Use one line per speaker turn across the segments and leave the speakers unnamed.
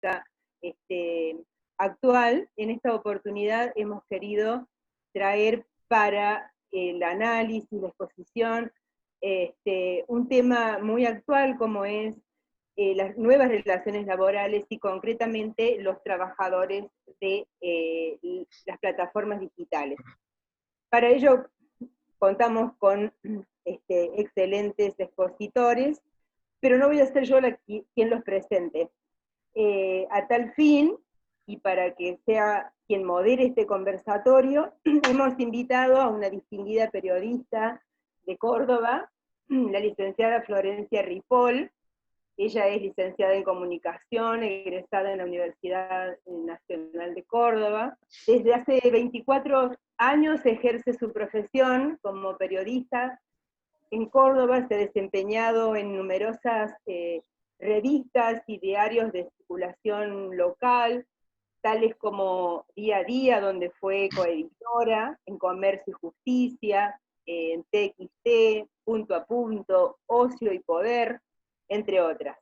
política actual. En esta oportunidad hemos querido traer para el análisis, la exposición, un tema muy actual como es las nuevas relaciones laborales y concretamente los trabajadores de las plataformas digitales. Para ello contamos con excelentes expositores, pero no voy a ser yo quien los presente. A tal fin, y para que sea quien modere este conversatorio, hemos invitado a una distinguida periodista de Córdoba, la licenciada Florencia Ripoll. Ella es licenciada en Comunicación, egresada en la Universidad Nacional de Córdoba. Desde hace 24 años ejerce su profesión como periodista en Córdoba, se ha desempeñado en numerosas revistas y diarios de circulación local, tales como Día a Día, donde fue coeditora, en Comercio y Justicia, en TXT, Punto a Punto, Ocio y Poder, entre otras.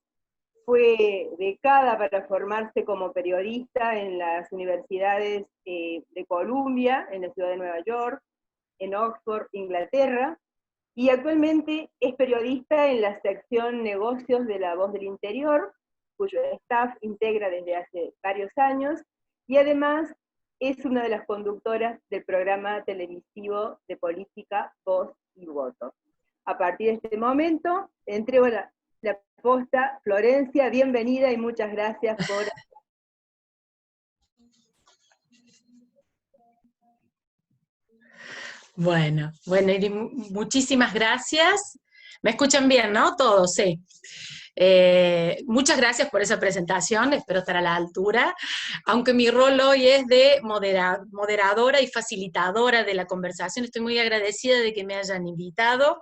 Fue becada para formarse como periodista en las universidades de Columbia, en la ciudad de Nueva York, en Oxford, Inglaterra, y actualmente es periodista en la sección Negocios de La Voz del Interior, cuyo staff integra desde hace varios años, y además es una de las conductoras del programa televisivo de política Voz y Voto. A partir de este momento, entrego la posta. Florencia, bienvenida y muchas gracias por...
Bueno, Iri, muchísimas gracias. ¿Me escuchan bien, no? Todos, sí. Muchas gracias por esa presentación, espero estar a la altura, aunque mi rol hoy es de moderadora y facilitadora de la conversación. Estoy muy agradecida de que me hayan invitado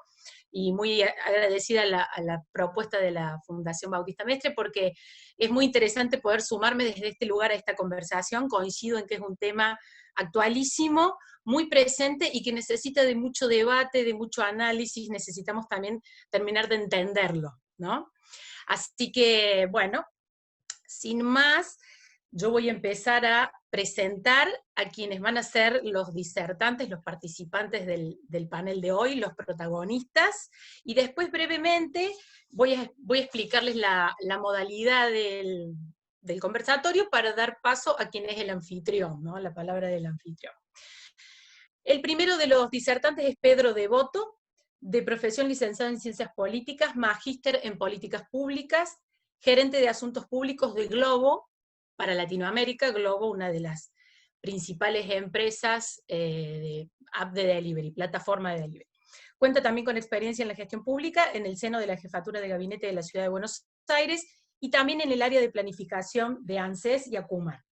y muy agradecida a la propuesta de la Fundación Bautista Mestre, porque es muy interesante poder sumarme desde este lugar a esta conversación. Coincido en que es un tema actualísimo, muy presente y que necesita de mucho debate, de mucho análisis. Necesitamos también terminar de entenderlo, ¿no? Así que, bueno, sin más, yo voy a empezar a presentar a quienes van a ser los disertantes, los participantes del panel de hoy, los protagonistas, y después brevemente voy a explicarles la modalidad del conversatorio para dar paso a quien es el anfitrión, ¿no? La palabra del anfitrión. El primero de los disertantes es Pedro Devoto, de profesión licenciado en Ciencias Políticas, magíster en Políticas Públicas, gerente de Asuntos Públicos de Globo para Latinoamérica. Globo, una de las principales empresas de app de delivery, plataforma de delivery. Cuenta también con experiencia en la gestión pública en el seno de la Jefatura de Gabinete de la Ciudad de Buenos Aires y también en el área de planificación de ANSES y ACUMAR.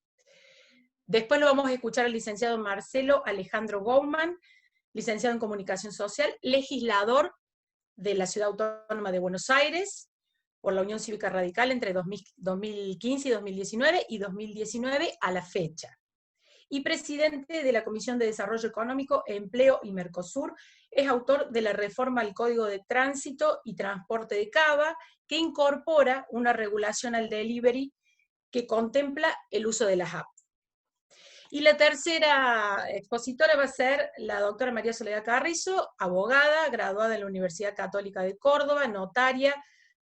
Después lo vamos a escuchar al licenciado Marcelo Alejandro Gouman, licenciado en Comunicación Social, legislador de la Ciudad Autónoma de Buenos Aires, por la Unión Cívica Radical entre 2015 y 2019, y 2019 a la fecha. Y presidente de la Comisión de Desarrollo Económico, Empleo y Mercosur, es autor de la reforma al Código de Tránsito y Transporte de Cava, que incorpora una regulación al delivery que contempla el uso de las apps. Y la tercera expositora va a ser la doctora María Soledad Carrizo, abogada, graduada en la Universidad Católica de Córdoba, notaria,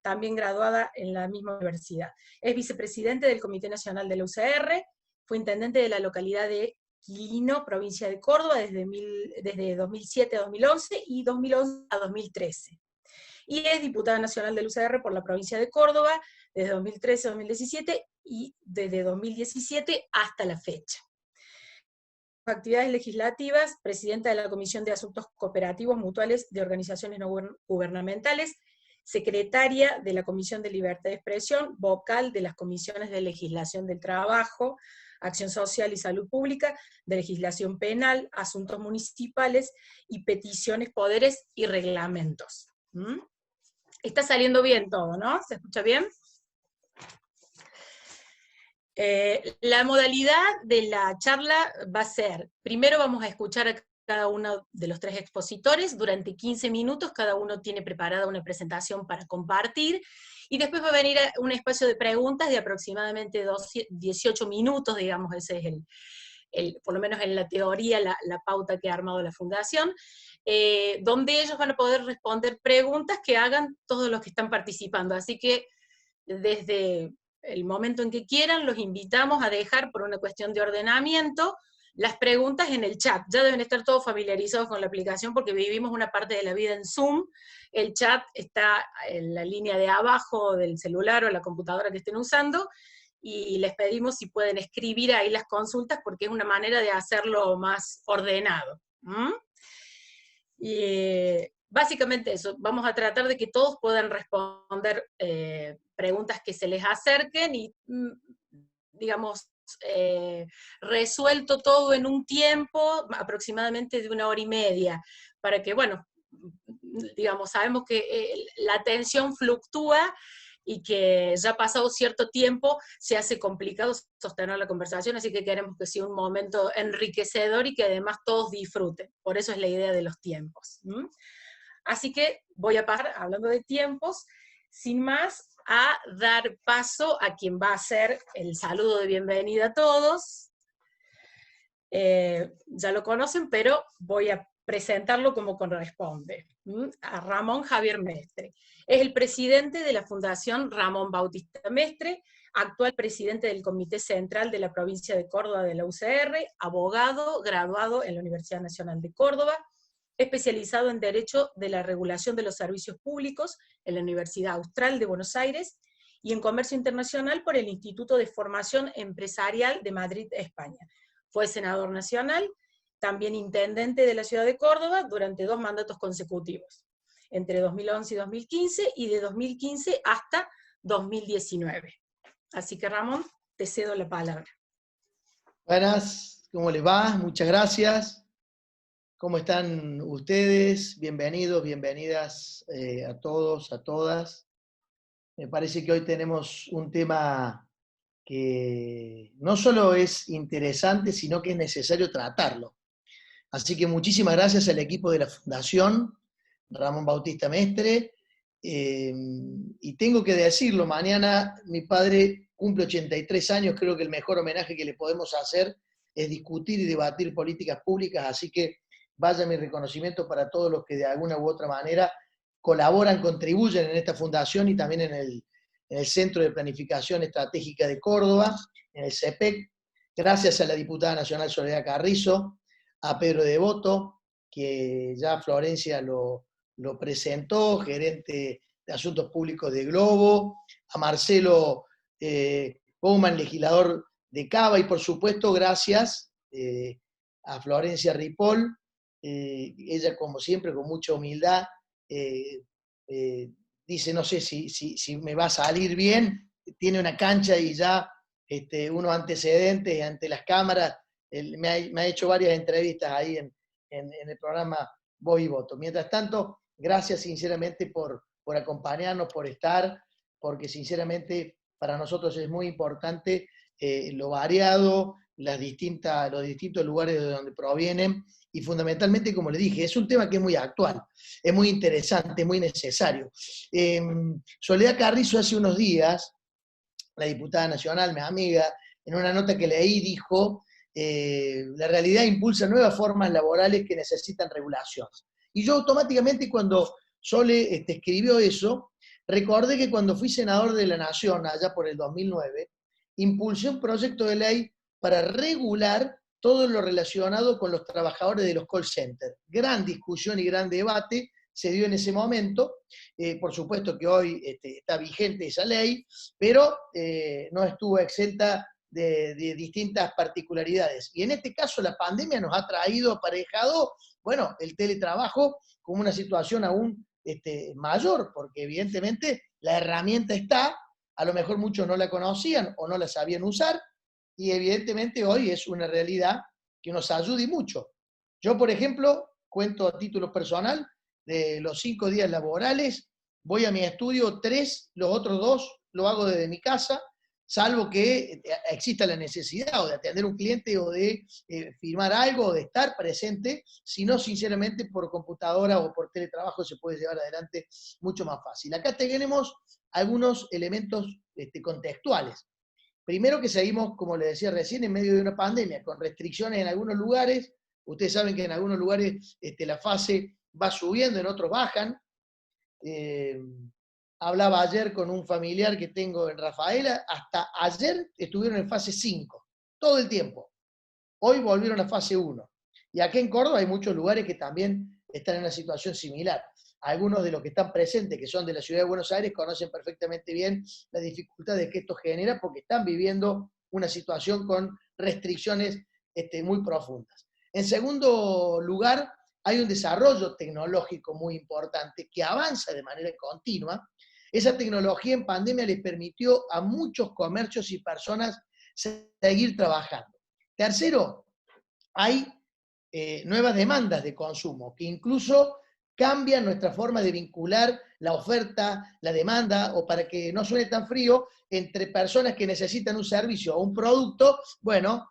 también graduada en la misma universidad. Es vicepresidente del Comité Nacional de la UCR, fue intendente de la localidad de Quilino, provincia de Córdoba, desde 2007 a 2011 y 2011 a 2013. Y es diputada nacional del UCR por la provincia de Córdoba desde 2013 a 2017 y desde 2017 hasta la fecha. Actividades legislativas, presidenta de la Comisión de Asuntos Cooperativos Mutuales de Organizaciones No Gubernamentales, secretaria de la Comisión de Libertad de Expresión, vocal de las Comisiones de Legislación del Trabajo, Acción Social y Salud Pública, de Legislación Penal, Asuntos Municipales y Peticiones, Poderes y Reglamentos. Está saliendo bien todo, ¿no? ¿Se escucha bien? La modalidad de la charla va a ser, primero vamos a escuchar a cada uno de los 3 expositores. Durante 15 minutos cada uno tiene preparada una presentación para compartir, y después va a venir un espacio de preguntas de aproximadamente 18 minutos, digamos, ese es por lo menos en la teoría, la pauta que ha armado la Fundación, donde ellos van a poder responder preguntas que hagan todos los que están participando. Así que desde el momento en que quieran, los invitamos a dejar, por una cuestión de ordenamiento, las preguntas en el chat. Ya deben estar todos familiarizados con la aplicación porque vivimos una parte de la vida en Zoom. El chat está en la línea de abajo del celular o la computadora que estén usando, y les pedimos si pueden escribir ahí las consultas porque es una manera de hacerlo más ordenado. Y básicamente eso, vamos a tratar de que todos puedan responder preguntas que se les acerquen y, digamos, resuelto todo en un tiempo aproximadamente de 1 hora y media, para que, bueno, digamos, sabemos que la atención fluctúa y que ya pasado cierto tiempo se hace complicado sostener la conversación, así que queremos que sea un momento enriquecedor y que además todos disfruten. Por eso es la idea de los tiempos. Así que voy a pasar, hablando de tiempos, sin más, a dar paso a quien va a hacer el saludo de bienvenida a todos. Ya lo conocen, pero voy a presentarlo como corresponde. A Ramón Javier Mestre. Es el presidente de la Fundación Ramón Bautista Mestre, actual presidente del Comité Central de la provincia de Córdoba de la UCR, abogado, graduado en la Universidad Nacional de Córdoba, especializado en Derecho de la Regulación de los Servicios Públicos en la Universidad Austral de Buenos Aires y en Comercio Internacional por el Instituto de Formación Empresarial de Madrid, España. Fue senador nacional, también intendente de la ciudad de Córdoba durante 2 mandatos consecutivos, entre 2011 y 2015, y de 2015 hasta 2019. Así que, Ramón, te cedo la palabra.
Buenas, ¿cómo les va? Muchas gracias. ¿Cómo están ustedes? Bienvenidos, bienvenidas a todos, a todas. Me parece que hoy tenemos un tema que no solo es interesante, sino que es necesario tratarlo. Así que muchísimas gracias al equipo de la Fundación Ramón Bautista Mestre. Y tengo que decirlo, mañana mi padre cumple 83 años, creo que el mejor homenaje que le podemos hacer es discutir y debatir políticas públicas, así que vaya mi reconocimiento para todos los que de alguna u otra manera colaboran, contribuyen en esta fundación y también en el Centro de Planificación Estratégica de Córdoba, en el CEPEC. Gracias a la diputada nacional Soledad Carrizo, a Pedro Devoto, que ya Florencia lo presentó, gerente de Asuntos Públicos de Globo, a Marcelo Bowman, legislador de Cava, y por supuesto gracias a Florencia Ripoll, ella como siempre con mucha humildad dice, no sé si me va a salir bien, tiene una cancha y ya unos antecedentes ante las cámaras, me ha hecho varias entrevistas ahí en el programa Voz y Voto. Mientras tanto, gracias sinceramente por acompañarnos, por estar, porque sinceramente para nosotros es muy importante lo variado, los distintos lugares de donde provienen, y fundamentalmente, como le dije, es un tema que es muy actual, es muy interesante, es muy necesario. Soledad Carrizo hace unos días, la diputada nacional, mi amiga, en una nota que leí dijo, la realidad impulsa nuevas formas laborales que necesitan regulación. Y yo automáticamente cuando Sole escribió eso, recordé que cuando fui senador de la Nación, allá por el 2009, impulsé un proyecto de ley para regular todo lo relacionado con los trabajadores de los call centers. Gran discusión y gran debate se dio en ese momento. Por supuesto que hoy está vigente esa ley, pero no estuvo exenta de distintas particularidades. Y en este caso la pandemia nos ha traído aparejado, bueno, el teletrabajo como una situación aún mayor, porque evidentemente la herramienta está, a lo mejor muchos no la conocían o no la sabían usar, y evidentemente hoy es una realidad que nos ayuda y mucho. Yo, por ejemplo, cuento a título personal, de los 5 días laborales, voy a mi estudio 3, los otros 2 lo hago desde mi casa, salvo que exista la necesidad o de atender a un cliente o de firmar algo o de estar presente, sino sinceramente por computadora o por teletrabajo se puede llevar adelante mucho más fácil. Acá tenemos algunos elementos contextuales. Primero que seguimos, como les decía recién, en medio de una pandemia, con restricciones en algunos lugares. Ustedes saben que en algunos lugares la fase va subiendo, en otros bajan. Hablaba ayer con un familiar que tengo en Rafaela, hasta ayer estuvieron en fase 5, todo el tiempo. Hoy volvieron a fase 1. Y aquí en Córdoba hay muchos lugares que también están en una situación similar. Algunos de los que están presentes, que son de la ciudad de Buenos Aires, conocen perfectamente bien las dificultades que esto genera porque están viviendo una situación con restricciones muy profundas. En segundo lugar, hay un desarrollo tecnológico muy importante que avanza de manera continua. Esa tecnología en pandemia le permitió a muchos comercios y personas seguir trabajando. Tercero, hay nuevas demandas de consumo que incluso cambian nuestra forma de vincular la oferta, la demanda, o para que no suene tan frío, entre personas que necesitan un servicio o un producto, bueno,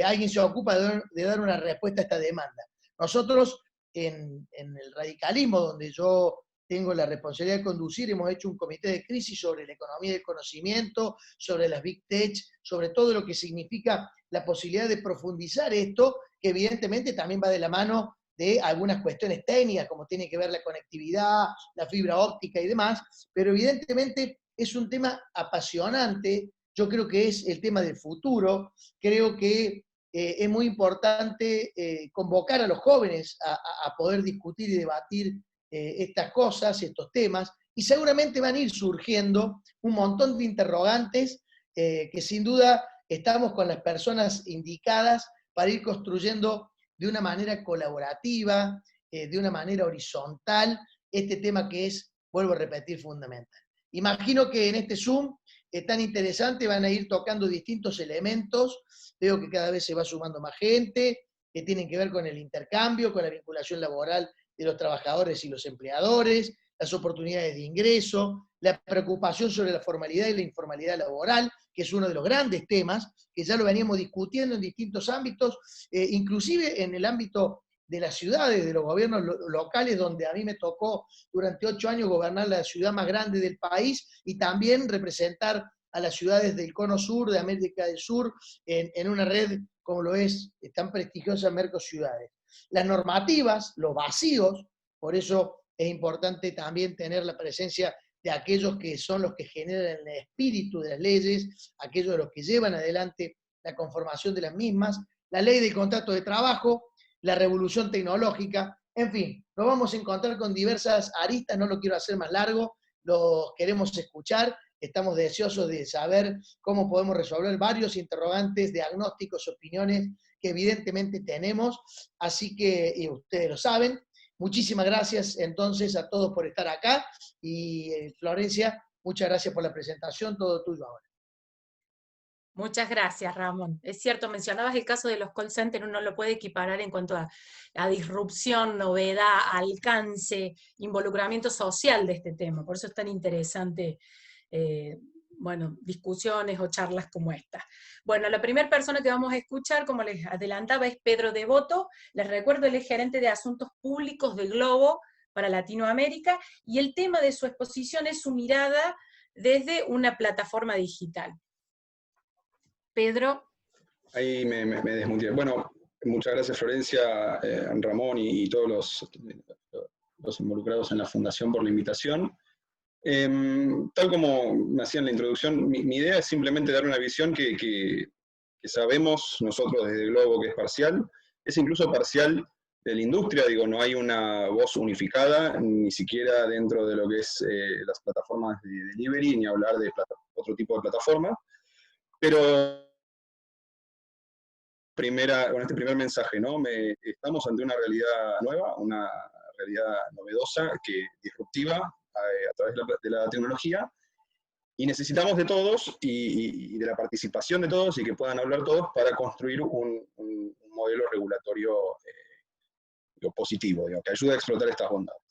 alguien se ocupa de dar una respuesta a esta demanda. Nosotros, en el radicalismo, donde yo tengo la responsabilidad de conducir, hemos hecho un comité de crisis sobre la economía del conocimiento, sobre las Big Tech, sobre todo lo que significa la posibilidad de profundizar esto, que evidentemente también va de la mano de algunas cuestiones técnicas, como tiene que ver la conectividad, la fibra óptica y demás, pero evidentemente es un tema apasionante. Yo creo que es el tema del futuro. Creo que es muy importante convocar a los jóvenes a poder discutir y debatir estas cosas, estos temas, y seguramente van a ir surgiendo un montón de interrogantes que sin duda estamos con las personas indicadas para ir construyendo de una manera colaborativa, de una manera horizontal, este tema que es, vuelvo a repetir, fundamental. Imagino que en este Zoom tan interesante van a ir tocando distintos elementos. Veo que cada vez se va sumando más gente, que tienen que ver con el intercambio, con la vinculación laboral de los trabajadores y los empleadores, las oportunidades de ingreso, la preocupación sobre la formalidad y la informalidad laboral, que es uno de los grandes temas, que ya lo veníamos discutiendo en distintos ámbitos, inclusive en el ámbito de las ciudades, de los gobiernos locales, donde a mí me tocó durante 8 años gobernar la ciudad más grande del país y también representar a las ciudades del Cono Sur, de América del Sur, en una red como lo es tan prestigiosa Mercociudades. Las normativas, los vacíos, por eso es importante también tener la presencia de aquellos que son los que generan el espíritu de las leyes, aquellos de los que llevan adelante la conformación de las mismas, la ley del contrato de trabajo, la revolución tecnológica, en fin, nos vamos a encontrar con diversas aristas, no lo quiero hacer más largo, los queremos escuchar, estamos deseosos de saber cómo podemos resolver varios interrogantes, diagnósticos, opiniones que evidentemente tenemos, así que y ustedes lo saben. Muchísimas gracias entonces a todos por estar acá y Florencia, muchas gracias por la presentación, todo tuyo ahora.
Muchas gracias, Ramón. Es cierto, mencionabas el caso de los call centers, uno lo puede equiparar en cuanto a disrupción, novedad, alcance, involucramiento social de este tema. Por eso es tan interesante, bueno, discusiones o charlas como esta. Bueno, la primera persona que vamos a escuchar, como les adelantaba, es Pedro Devoto. Les recuerdo, él es gerente de Asuntos Públicos de Globo para Latinoamérica, y el tema de su exposición es su mirada desde una plataforma digital. Pedro.
Ahí me desmuteé. Bueno, muchas gracias Florencia, Ramón y todos los involucrados en la Fundación por la invitación. Tal como me hacían la introducción, mi idea es simplemente dar una visión que sabemos nosotros desde Globo que es parcial, es incluso parcial de la industria, digo, no hay una voz unificada, ni siquiera dentro de lo que es las plataformas de delivery, ni hablar de otro tipo de plataforma, pero con este primer mensaje, ¿no? Estamos ante una realidad nueva, una realidad novedosa, disruptiva a través de la tecnología, y necesitamos de todos y de la participación de todos y que puedan hablar todos para construir un modelo regulatorio positivo, digamos, que ayude a explotar estas bondades.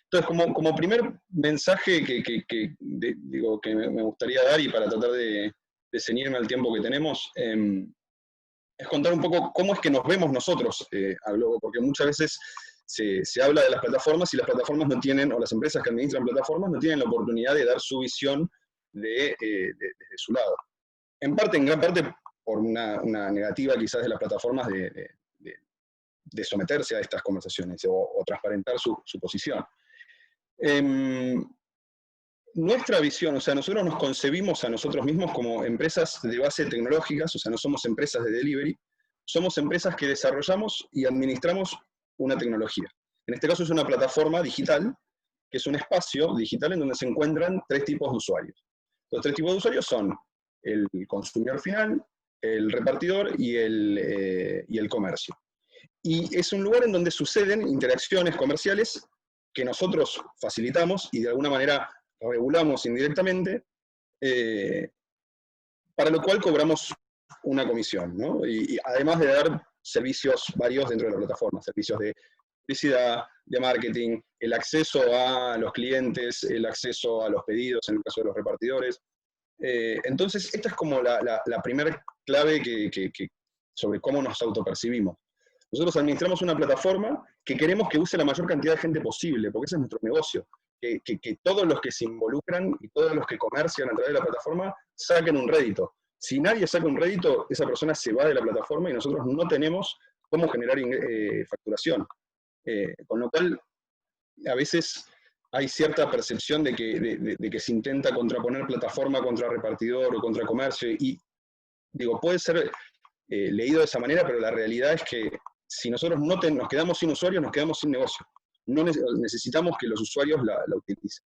Entonces, como primer mensaje que me gustaría dar y para tratar de ceñirme al tiempo que tenemos, es contar un poco cómo es que nos vemos nosotros a Globo, porque muchas veces se habla de las plataformas y las plataformas no tienen, o las empresas que administran plataformas no tienen la oportunidad de dar su visión desde su lado. En gran parte por una negativa quizás de las plataformas de someterse a estas conversaciones o transparentar su posición. Nuestra visión, o sea, nosotros nos concebimos a nosotros mismos como empresas de base tecnológicas, o sea, no somos empresas de delivery, somos empresas que desarrollamos y administramos una tecnología. En este caso es una plataforma digital, que es un espacio digital en donde se encuentran 3 tipos de usuarios. Los 3 tipos de usuarios son el consumidor final, el repartidor y el comercio. Y es un lugar en donde suceden interacciones comerciales que nosotros facilitamos y de alguna manera regulamos indirectamente, para lo cual cobramos una comisión, ¿no? Y además de dar servicios varios dentro de la plataforma, servicios de publicidad, de marketing, el acceso a los clientes, el acceso a los pedidos en el caso de los repartidores. Entonces, esta es como la primera clave sobre cómo nos autopercibimos. Nosotros administramos una plataforma que queremos que use la mayor cantidad de gente posible, porque ese es nuestro negocio. Que todos los que se involucran y todos los que comercian a través de la plataforma saquen un rédito. Si nadie saca un rédito, esa persona se va de la plataforma y nosotros no tenemos cómo generar facturación. Con lo cual, a veces hay cierta percepción de que se intenta contraponer plataforma contra repartidor o contra comercio, y digo, puede ser leído de esa manera, pero la realidad es que si nosotros nos quedamos sin usuarios, nos quedamos sin negocio. No necesitamos que los usuarios la utilicen.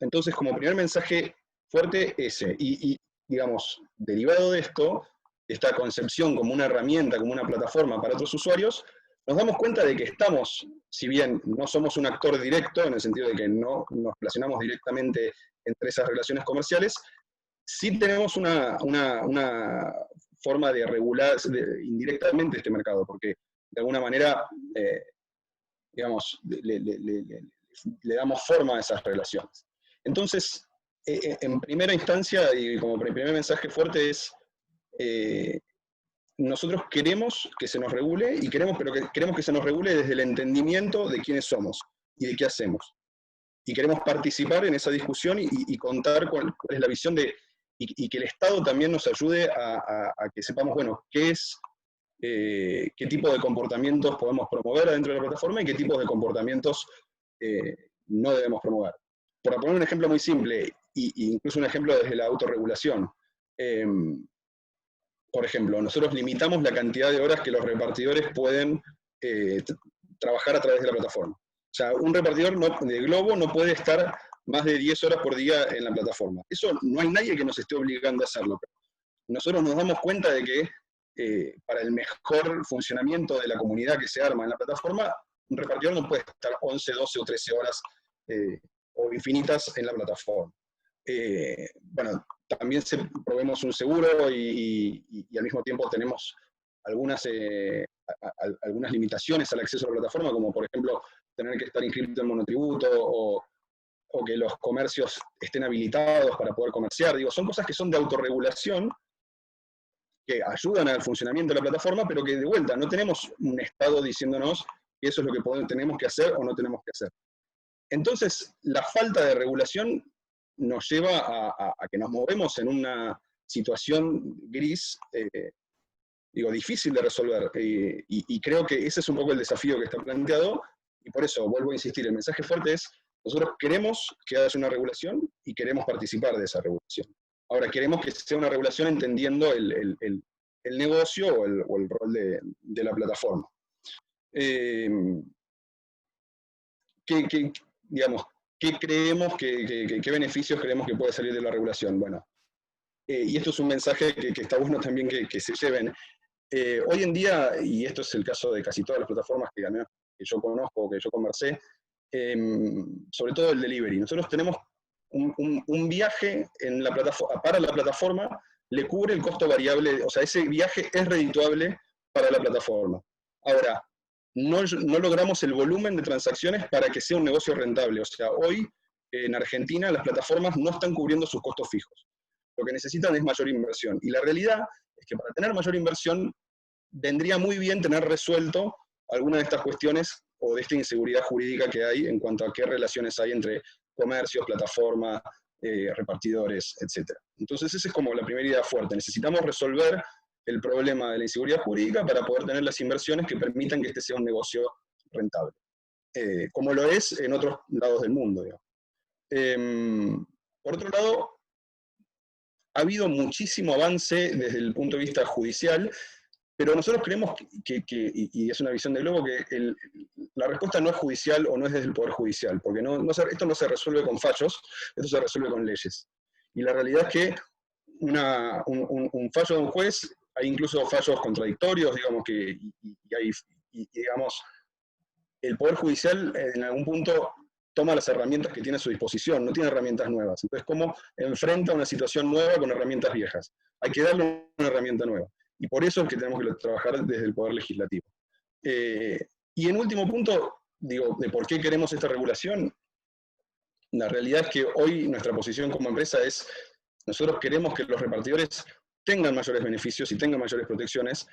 Entonces, como primer mensaje fuerte, ese. Y, digamos, derivado de esto, esta concepción como una herramienta, como una plataforma para otros usuarios, nos damos cuenta de que estamos, si bien no somos un actor directo, en el sentido de que no nos relacionamos directamente entre esas relaciones comerciales, sí tenemos una forma de regular indirectamente este mercado, porque de alguna manera, digamos, le damos forma a esas relaciones. Entonces, en primera instancia, y como primer mensaje fuerte es, nosotros queremos que se nos regule, pero queremos que se nos regule desde el entendimiento de quiénes somos y de qué hacemos. Y queremos participar en esa discusión y contar cuál es la visión y que el Estado también nos ayude a que sepamos, bueno, qué tipo de comportamientos podemos promover adentro de la plataforma y qué tipos de comportamientos no debemos promover. Por poner un ejemplo muy simple, y incluso un ejemplo desde la autorregulación. Por ejemplo, nosotros limitamos la cantidad de horas que los repartidores pueden trabajar a través de la plataforma. O sea, un repartidor de Globo no puede estar más de 10 horas por día en la plataforma. Eso no hay nadie que nos esté obligando a hacerlo. Nosotros nos damos cuenta de que para el mejor funcionamiento de la comunidad que se arma en la plataforma, un repartidor no puede estar 11, 12 o 13 horas o infinitas en la plataforma. Bueno, también proveemos un seguro y al mismo tiempo tenemos algunas limitaciones al acceso a la plataforma, como por ejemplo tener que estar inscrito en monotributo o que los comercios estén habilitados para poder comerciar. Digo, son cosas que son de autorregulación, que ayudan al funcionamiento de la plataforma, pero que de vuelta no tenemos un Estado diciéndonos que eso es lo que tenemos que hacer o no tenemos que hacer. Entonces, la falta de regulación nos lleva a que nos movemos en una situación gris, difícil de resolver. Y creo que ese es un poco el desafío que está planteado, y por eso vuelvo a insistir, el mensaje fuerte es, nosotros queremos que haya una regulación y queremos participar de esa regulación. Ahora, queremos que sea una regulación entendiendo el negocio o el rol de la plataforma. ¿Qué creemos, qué beneficios creemos que puede salir de la regulación? Bueno, y esto es un mensaje que está bueno también que se lleven. Hoy en día, y esto es el caso de casi todas las plataformas que yo conozco, que yo conversé, sobre todo el delivery. Nosotros tenemos un viaje para la plataforma, le cubre el costo variable, o sea, ese viaje es redituable para la plataforma. Ahora, no logramos el volumen de transacciones para que sea un negocio rentable. O sea, hoy en Argentina las plataformas no están cubriendo sus costos fijos. lo que necesitan es mayor inversión. Y la realidad es que para tener mayor inversión, vendría muy bien tener resuelto alguna de estas cuestiones o de esta inseguridad jurídica que hay en cuanto a qué relaciones hay entre comercios, plataformas, repartidores, etc. Entonces esa es como la primera idea fuerte. Necesitamos resolver el problema de la inseguridad jurídica para poder tener las inversiones que permitan que este sea un negocio rentable, como lo es en otros lados del mundo, digamos. Por otro lado, ha habido muchísimo avance desde el punto de vista judicial, pero nosotros creemos y es una visión de Globo, que la respuesta no es judicial o no es desde el Poder Judicial, porque esto no se resuelve con fallos, esto se resuelve con leyes. Y la realidad es que un fallo de un juez, hay incluso fallos contradictorios, digamos, digamos, el Poder Judicial en algún punto toma las herramientas que tiene a su disposición, no tiene herramientas nuevas. Entonces, ¿cómo enfrenta una situación nueva con herramientas viejas? Hay que darle una herramienta nueva. Y por eso es que tenemos que trabajar desde el Poder Legislativo. Y en último punto, digo, de por qué queremos esta regulación, la realidad es que hoy nuestra posición como empresa es, nosotros queremos que los repartidores tengan mayores beneficios y tengan mayores protecciones.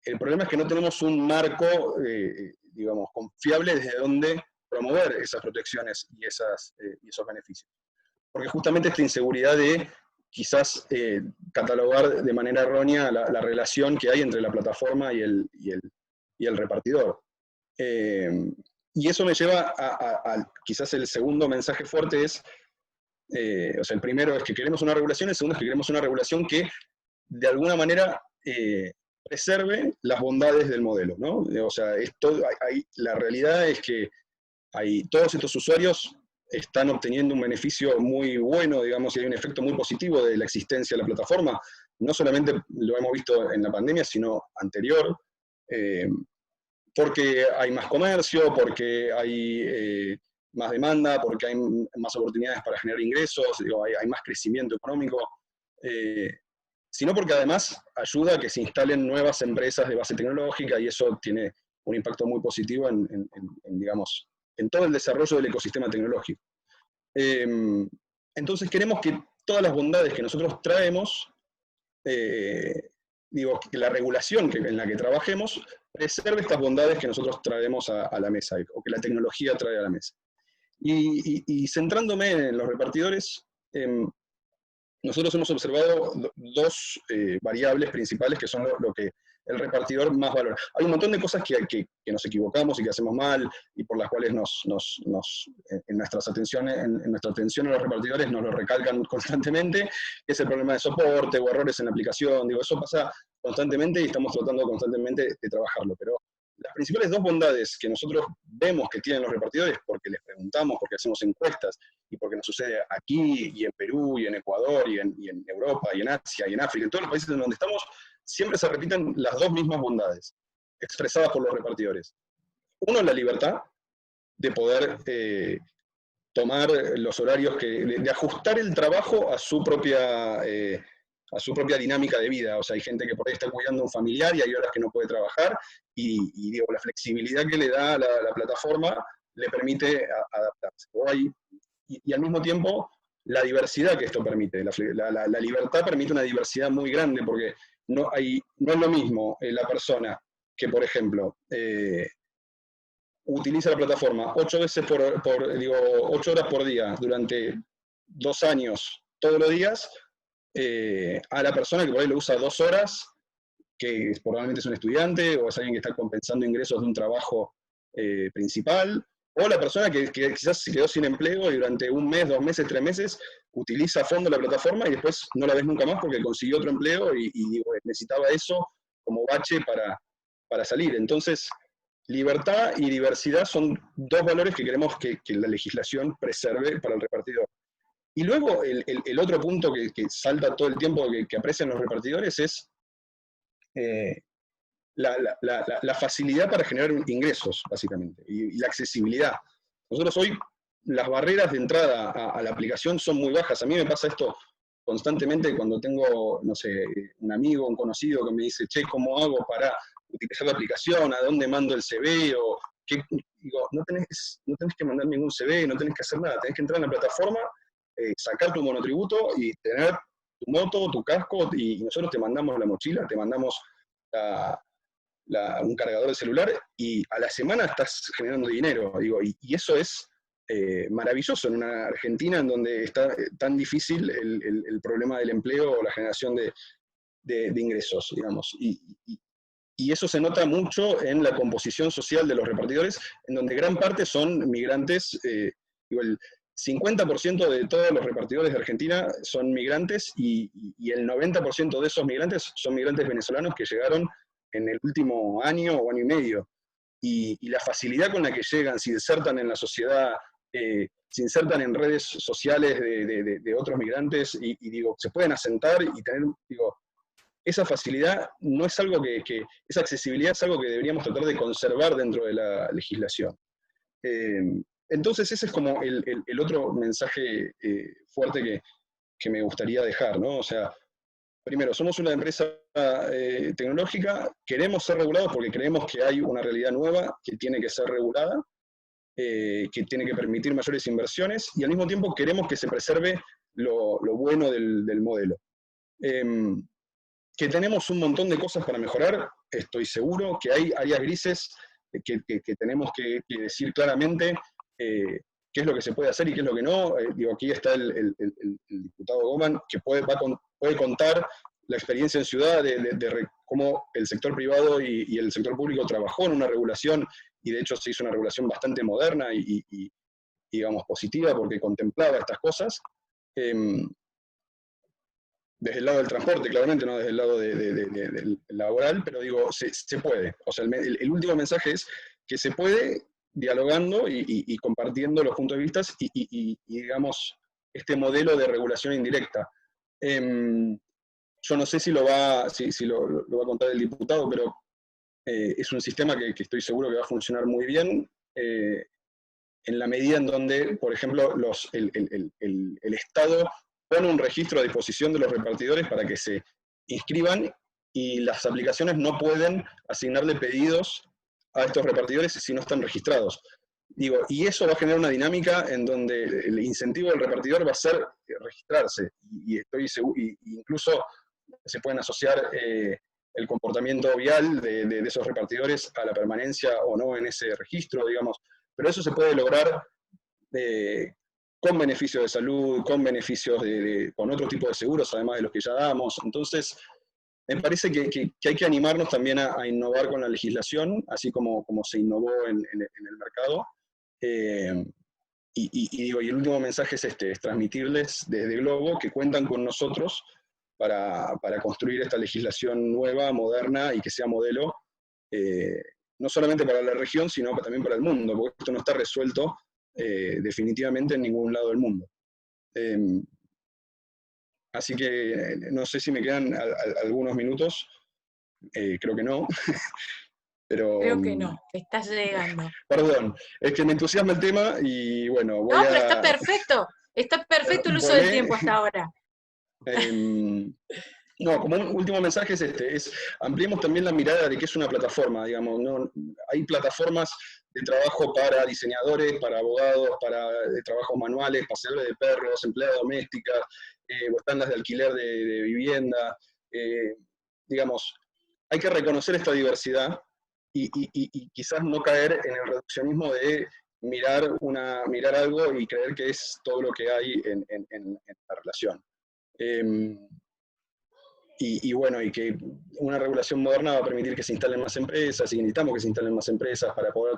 El problema es que no tenemos un marco, digamos, confiable desde donde promover esas protecciones y esos beneficios. Porque justamente esta inseguridad de quizás catalogar de manera errónea la relación que hay entre la plataforma y el repartidor. Y eso me lleva a quizás el segundo mensaje fuerte es, o sea, el primero es que queremos una regulación, el segundo es que queremos una regulación que de alguna manera preserve las bondades del modelo, ¿no? O sea, la realidad es que todos estos usuarios están obteniendo un beneficio muy bueno, digamos, y hay un efecto muy positivo de la existencia de la plataforma. No solamente lo hemos visto en la pandemia, sino anterior, porque hay más comercio, porque hay más demanda, porque hay más oportunidades para generar ingresos, digo, hay más crecimiento económico, sino porque además ayuda a que se instalen nuevas empresas de base tecnológica y eso tiene un impacto muy positivo digamos, en todo el desarrollo del ecosistema tecnológico. Entonces queremos que todas las bondades que nosotros traemos, digo, que la regulación en la que trabajemos preserve estas bondades que nosotros traemos a la mesa, o que la tecnología trae a la mesa. Y centrándome en los repartidores, nosotros hemos observado dos variables principales que son lo que el repartidor más valora. Hay un montón de cosas que nos equivocamos y que hacemos mal, y por las cuales en nuestra atención a los repartidores nos lo recalcan constantemente, que es el problema de soporte o errores en la aplicación. Digo, eso pasa constantemente y estamos tratando constantemente de trabajarlo. Pero las principales dos bondades que nosotros vemos que tienen los repartidores, porque les preguntamos, porque hacemos encuestas, y porque nos sucede aquí, y en Perú, y en Ecuador, y en Europa, y en Asia, y en África, en todos los países en donde estamos, siempre se repiten las dos mismas bondades, expresadas por los repartidores. Uno, la libertad de poder tomar los horarios, de ajustar el trabajo a su propia dinámica de vida. O sea, hay gente que por ahí está cuidando a un familiar y hay horas que no puede trabajar, y digo, la flexibilidad que le da la plataforma le permite adaptarse. Y al mismo tiempo, la diversidad que esto permite. La libertad permite una diversidad muy grande, porque no es lo mismo la persona que, por ejemplo, utiliza la plataforma 8 horas por día durante 2 años, todos los días, a la persona que por ahí lo usa 2 horas, que probablemente es un estudiante, o es alguien que está compensando ingresos de un trabajo principal, o la persona que quizás se quedó sin empleo y durante 1 mes, 2 meses, 3 meses utiliza a fondo la plataforma y después no la ves nunca más porque consiguió otro empleo y necesitaba eso como bache para salir. Entonces, libertad y diversidad son dos valores que queremos que la legislación preserve para el repartidor. Y luego el otro punto que salta todo el tiempo que aprecian los repartidores es la facilidad para generar ingresos, básicamente, y la accesibilidad. Nosotros hoy, las barreras de entrada a la aplicación son muy bajas. A mí me pasa esto constantemente cuando tengo, no sé, un amigo, un conocido que me dice, che, ¿cómo hago para utilizar la aplicación? ¿A dónde mando el CV? O qué. Digo, no tenés que mandar ningún CV, no tenés que hacer nada, tenés que entrar en la plataforma, sacar tu monotributo y tener tu moto, tu casco, y nosotros te mandamos la mochila, te mandamos un cargador de celular, y a la semana estás generando dinero, digo, y eso es maravilloso en una Argentina en donde está tan difícil el problema del empleo o la generación de ingresos, digamos. Y eso se nota mucho en la composición social de los repartidores, en donde gran parte son migrantes. Digo, el 50% de todos los repartidores de Argentina son migrantes, y el 90% de esos migrantes son migrantes venezolanos que llegaron en el último año o año y medio. Y la facilidad con la que llegan, se insertan en la sociedad, se insertan en redes sociales de otros migrantes, y digo, se pueden asentar y tener, digo, esa facilidad no es algo esa accesibilidad es algo que deberíamos tratar de conservar dentro de la legislación. Entonces ese es como el otro mensaje fuerte que me gustaría dejar, ¿no? O sea, primero, somos una empresa tecnológica, queremos ser regulados porque creemos que hay una realidad nueva que tiene que ser regulada, que tiene que permitir mayores inversiones, y al mismo tiempo queremos que se preserve lo bueno del modelo. Que tenemos un montón de cosas para mejorar, estoy seguro, que hay áreas grises que tenemos que decir claramente qué es lo que se puede hacer y qué es lo que no. Digo, aquí está el diputado Goman, que puede contar la experiencia en ciudad de cómo el sector privado y el sector público trabajó en una regulación, y de hecho se hizo una regulación bastante moderna y digamos, positiva, porque contemplaba estas cosas. Desde el lado del transporte, claramente, no desde el lado del laboral, pero digo, se puede. O sea, el último mensaje es que se puede, dialogando y compartiendo los puntos de vista y digamos, este modelo de regulación indirecta. Yo no sé si lo va a contar el diputado, pero es un sistema que estoy seguro que va a funcionar muy bien, en la medida en donde, por ejemplo, el Estado pone un registro a disposición de los repartidores para que se inscriban, y las aplicaciones no pueden asignarle pedidos a estos repartidores si no están registrados. Digo, y eso va a generar una dinámica en donde el incentivo del repartidor va a ser registrarse, y estoy seguro, y incluso se pueden asociar el comportamiento vial de esos repartidores a la permanencia o no en ese registro, digamos. Pero eso se puede lograr con beneficios de salud, con beneficios con otro tipo de seguros, además de los que ya damos. Entonces, me parece que hay que animarnos también a innovar con la legislación, así como se innovó en el mercado. Y el último mensaje es es transmitirles desde Globo que cuentan con nosotros para construir esta legislación nueva, moderna, y que sea modelo, no solamente para la región, sino también para el mundo, porque esto no está resuelto definitivamente en ningún lado del mundo. Así que no sé si me quedan algunos minutos, creo que no. Pero,
creo que no, estás llegando.
Perdón, es que me entusiasma el tema y bueno, voy
no, pero está perfecto el uso del tiempo hasta ahora.
No, como un último mensaje es ampliemos también la mirada de que es una plataforma, digamos, ¿no? Hay plataformas de trabajo para diseñadores, para abogados, de trabajos manuales, paseadores de perros, empleadas domésticas, o están las de alquiler de vivienda. Digamos, hay que reconocer esta diversidad y quizás no caer en el reduccionismo de mirar algo y creer que es todo lo que hay en la relación. Bueno, y que una regulación moderna va a permitir que se instalen más empresas, y necesitamos que se instalen más empresas para poder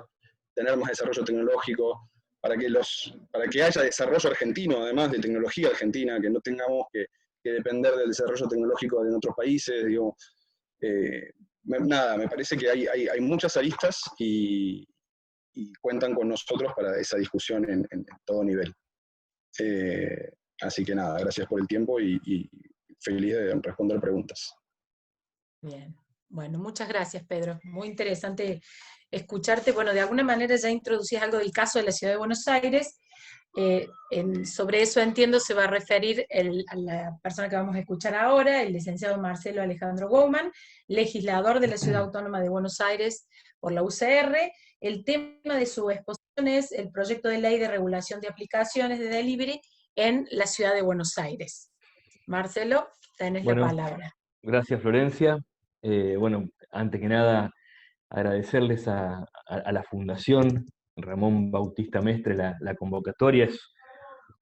tener más desarrollo tecnológico, para que haya desarrollo argentino, además de tecnología argentina, que no tengamos que depender del desarrollo tecnológico de otros países. Digo, nada, me parece que hay muchas aristas y cuentan con nosotros para esa discusión en todo nivel. Así que nada, gracias por el tiempo y feliz de responder preguntas.
Bien, bueno, muchas gracias, Pedro. Muy interesante escucharte. Bueno, de alguna manera ya introducís algo del caso de la Ciudad de Buenos Aires. Sobre eso, entiendo, se va a referir a la persona que vamos a escuchar ahora, el licenciado Marcelo Alejandro Goman, legislador de la Ciudad Autónoma de Buenos Aires por la UCR. El tema de su exposición es el proyecto de ley de regulación de aplicaciones de delivery en la Ciudad de Buenos Aires. Marcelo, tenés la
Bueno,
palabra.
gracias Florencia. Bueno, antes que nada, agradecerles a la Fundación Ramón Bautista Mestre la convocatoria. Es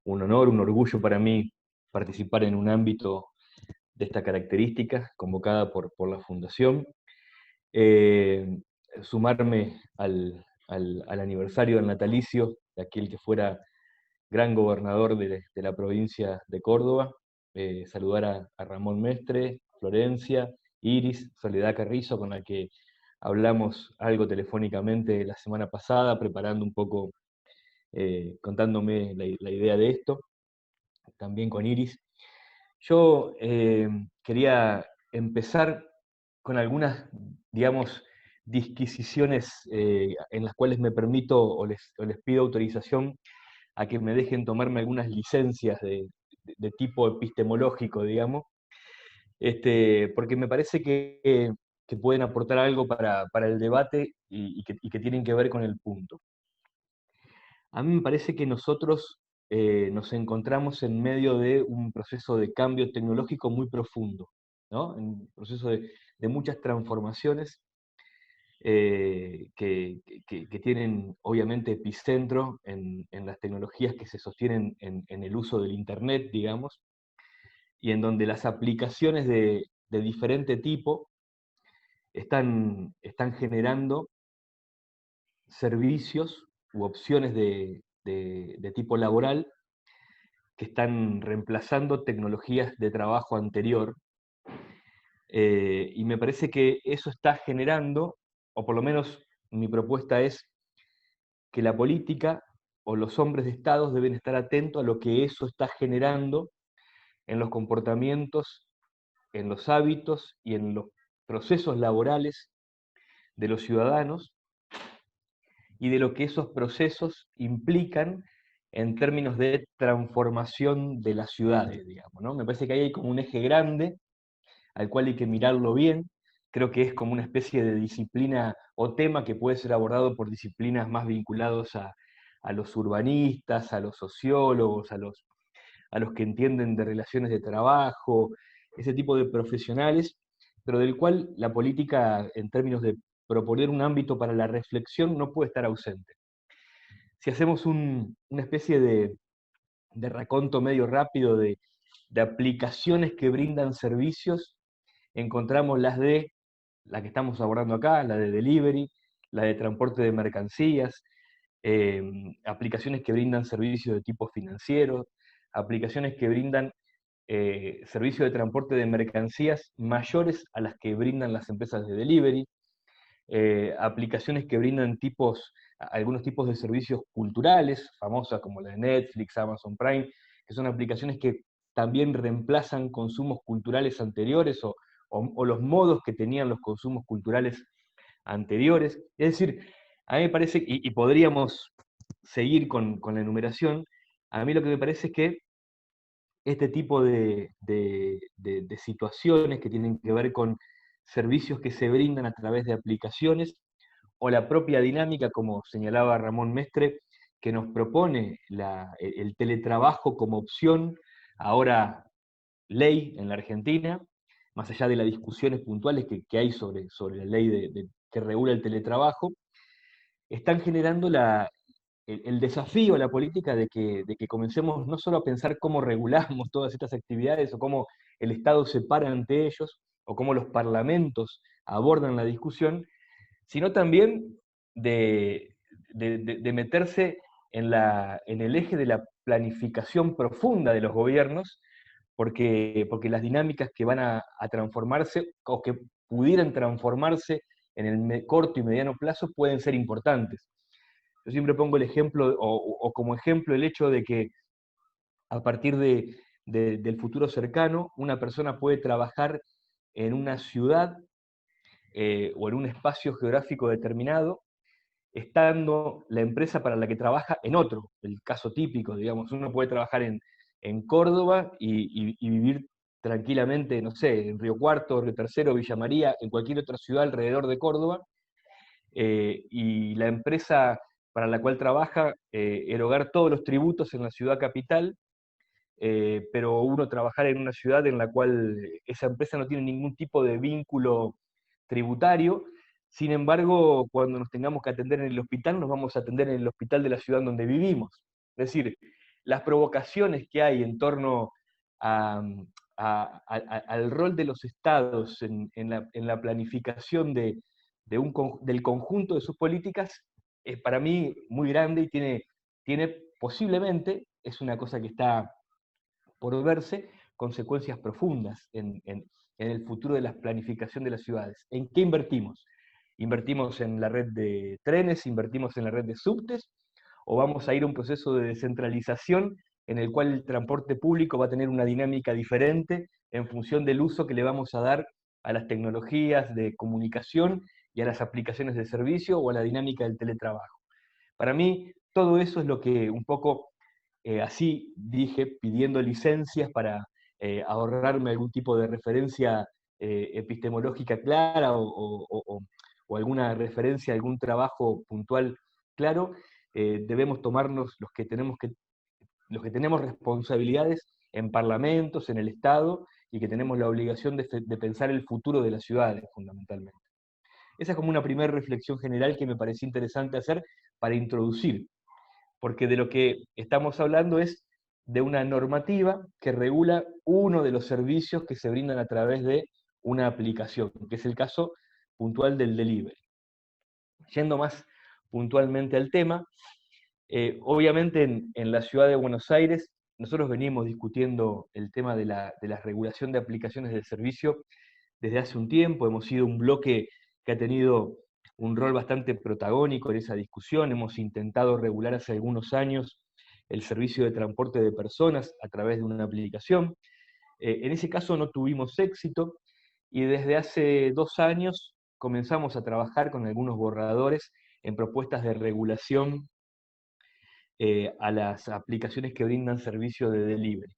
un honor, un orgullo para mí participar en un ámbito de esta característica, convocada por la Fundación. Sumarme al aniversario del natalicio de aquel que fuera gran gobernador de la provincia de Córdoba. Saludar a Ramón Mestre, Florencia, Iris, Soledad Carrizo, con la que hablamos algo telefónicamente la semana pasada, preparando un poco, contándome la idea de esto, también con Iris. Yo quería empezar con algunas, digamos, disquisiciones en las cuales me permito o les pido autorización a que me dejen tomarme algunas licencias de tipo epistemológico, digamos, porque me parece que pueden aportar algo para el debate y que tienen que ver con el punto. A mí me parece que nosotros nos encontramos en medio de un proceso de cambio tecnológico muy profundo, ¿no? Un proceso de muchas transformaciones que tienen obviamente epicentro en las tecnologías que se sostienen en el uso del Internet, digamos, y en donde las aplicaciones de diferente tipo están generando servicios u opciones de tipo laboral que están reemplazando tecnologías de trabajo anterior. Y me parece que eso está generando, o por lo menos mi propuesta es que la política o los hombres de Estado deben estar atentos a lo que eso está generando en los comportamientos, en los hábitos y en los procesos laborales de los ciudadanos, y de lo que esos procesos implican en términos de transformación de las ciudades, digamos, ¿no? Me parece que ahí hay como un eje grande al cual hay que mirarlo bien. Creo que es como una especie de disciplina o tema que puede ser abordado por disciplinas más vinculados a los urbanistas, a los sociólogos, a los que entienden de relaciones de trabajo, ese tipo de profesionales, pero del cual la política, en términos de proponer un ámbito para la reflexión, no puede estar ausente. Si hacemos una especie de raconto medio rápido de aplicaciones que brindan servicios, encontramos la que estamos abordando acá, la de delivery, la de transporte de mercancías, aplicaciones que brindan servicios de tipo financiero, aplicaciones que brindan servicios de transporte de mercancías mayores a las que brindan las empresas de delivery, aplicaciones que brindan algunos tipos de servicios culturales, famosas como la de Netflix, Amazon Prime, que son aplicaciones que también reemplazan consumos culturales anteriores o los modos que tenían los consumos culturales anteriores. Es decir, a mí me parece, y podríamos seguir con la enumeración, a mí lo que me parece es que este tipo de situaciones que tienen que ver con servicios que se brindan a través de aplicaciones, o la propia dinámica, como señalaba Ramón Mestre, que nos propone el teletrabajo como opción, ahora ley en la Argentina, más allá de las discusiones puntuales que hay sobre la ley que regula el teletrabajo, están generando el desafío a la política de que comencemos no solo a pensar cómo regulamos todas estas actividades o cómo el Estado se para ante ellos o cómo los parlamentos abordan la discusión, sino también de meterse en el eje de la planificación profunda de los gobiernos, porque las dinámicas que van a transformarse o que pudieran transformarse en el corto y mediano plazo pueden ser importantes. Yo siempre pongo el ejemplo, o como ejemplo, el hecho de que a partir del futuro cercano, una persona puede trabajar en una ciudad o en un espacio geográfico determinado, estando la empresa para la que trabaja en otro. El caso típico, digamos, uno puede trabajar en Córdoba y vivir tranquilamente, no sé, en Río Cuarto, Río Tercero, Villa María, en cualquier otra ciudad alrededor de Córdoba, y la empresa para la cual trabaja erogar todos los tributos en la ciudad capital, pero uno trabajar en una ciudad en la cual esa empresa no tiene ningún tipo de vínculo tributario. Sin embargo, cuando nos tengamos que atender en el hospital, nos vamos a atender en el hospital de la ciudad donde vivimos. Es decir, las provocaciones que hay en torno al rol de los estados en la planificación del conjunto de sus políticas es para mí muy grande y tiene posiblemente, es una cosa que está por verse, consecuencias profundas en el futuro de la planificación de las ciudades. ¿En qué invertimos? ¿Invertimos en la red de trenes? ¿Invertimos en la red de subtes? ¿O vamos a ir a un proceso de descentralización en el cual el transporte público va a tener una dinámica diferente en función del uso que le vamos a dar a las tecnologías de comunicación y a las aplicaciones de servicio o a la dinámica del teletrabajo? Para mí, todo eso es lo que un poco, así dije, pidiendo licencias para ahorrarme algún tipo de referencia epistemológica clara o alguna referencia a algún trabajo puntual claro, debemos tomarnos los que tenemos responsabilidades en parlamentos, en el Estado, y que tenemos la obligación de pensar el futuro de las ciudades, fundamentalmente. Esa es como una primera reflexión general que me pareció interesante hacer para introducir, porque de lo que estamos hablando es de una normativa que regula uno de los servicios que se brindan a través de una aplicación, que es el caso puntual del delivery. Yendo más puntualmente al tema, obviamente en la ciudad de Buenos Aires nosotros venimos discutiendo el tema de la regulación de aplicaciones de servicio desde hace un tiempo. Hemos sido un bloque que ha tenido un rol bastante protagónico en esa discusión. Hemos intentado regular hace algunos años el servicio de transporte de personas a través de una aplicación. En ese caso no tuvimos éxito y desde hace 2 años comenzamos a trabajar con algunos borradores en propuestas de regulación a las aplicaciones que brindan servicio de delivery.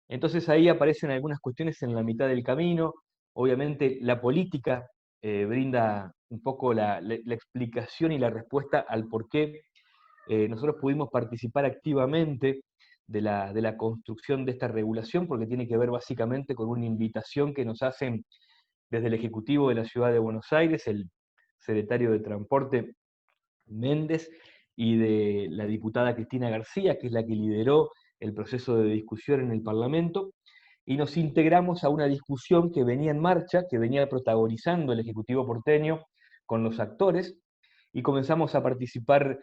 Entonces ahí aparecen algunas cuestiones en la mitad del camino. Obviamente la política brinda un poco la explicación y la respuesta al por qué nosotros pudimos participar activamente de la construcción de esta regulación, porque tiene que ver básicamente con una invitación que nos hacen desde el Ejecutivo de la Ciudad de Buenos Aires, el secretario de Transporte Méndez, y de la diputada Cristina García, que es la que lideró el proceso de discusión en el Parlamento, y nos integramos a una discusión que venía en marcha, que venía protagonizando el Ejecutivo porteño con los actores, y comenzamos a participar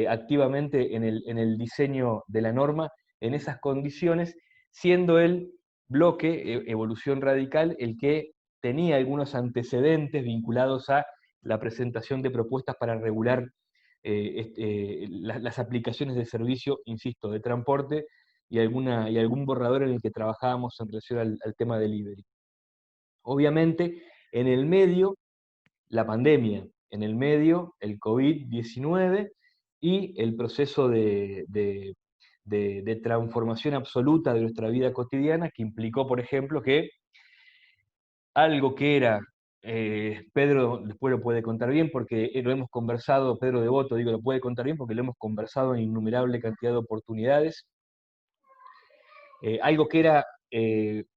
activamente en el diseño de la norma en esas condiciones, siendo el bloque Evolución Radical el que tenía algunos antecedentes vinculados a la presentación de propuestas para regular las aplicaciones de servicio, insisto, de transporte, y algún borrador en el que trabajábamos en relación al tema delivery. Obviamente, en el medio, la pandemia, en el medio, el COVID-19 y el proceso de transformación absoluta de nuestra vida cotidiana, que implicó, por ejemplo, que algo que era, Pedro después lo puede contar bien, porque lo hemos conversado, Pedro Devoto, digo, lo puede contar bien porque lo hemos conversado en innumerable cantidad de oportunidades, algo que era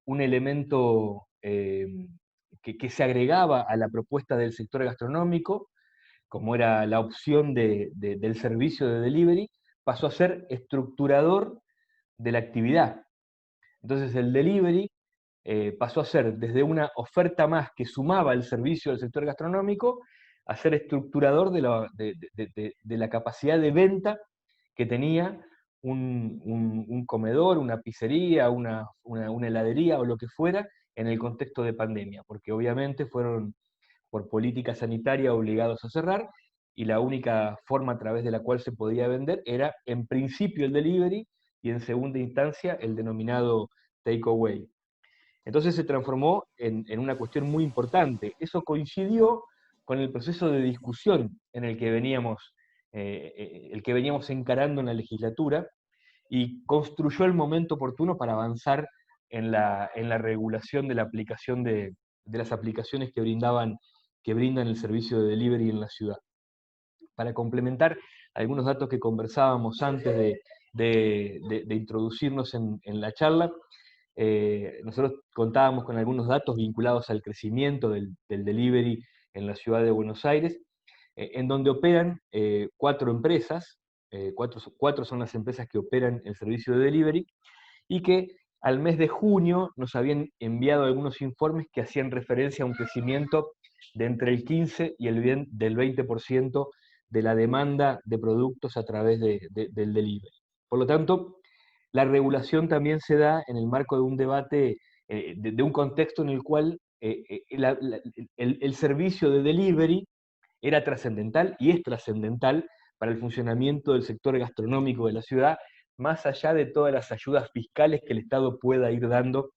un elemento que se agregaba a la propuesta del sector gastronómico, como era la opción del servicio de delivery, pasó a ser estructurador de la actividad. Entonces el delivery pasó a ser desde una oferta más que sumaba el servicio del sector gastronómico a ser estructurador de la capacidad de venta que tenía un comedor, una pizzería, una heladería o lo que fuera en el contexto de pandemia, porque obviamente fueron por política sanitaria obligados a cerrar, y la única forma a través de la cual se podía vender era en principio el delivery y en segunda instancia el denominado takeaway. Entonces se transformó en una cuestión muy importante. Eso coincidió con el proceso de discusión en el que veníamos encarando en la legislatura, y construyó el momento oportuno para avanzar en la regulación de la aplicación de las aplicaciones que brindan el servicio de delivery en la ciudad. Para complementar algunos datos que conversábamos antes de introducirnos en la charla. Nosotros contábamos con algunos datos vinculados al crecimiento del delivery en la ciudad de Buenos Aires, en donde operan 4 empresas, 4 son las empresas que operan el servicio de delivery, y que al mes de junio nos habían enviado algunos informes que hacían referencia a un crecimiento de entre el 15 y del 20% de la demanda de productos a través del delivery. Por lo tanto, la regulación también se da en el marco de un debate, de un contexto en el cual el servicio de delivery era trascendental y es trascendental para el funcionamiento del sector gastronómico de la ciudad, más allá de todas las ayudas fiscales que el Estado pueda ir dando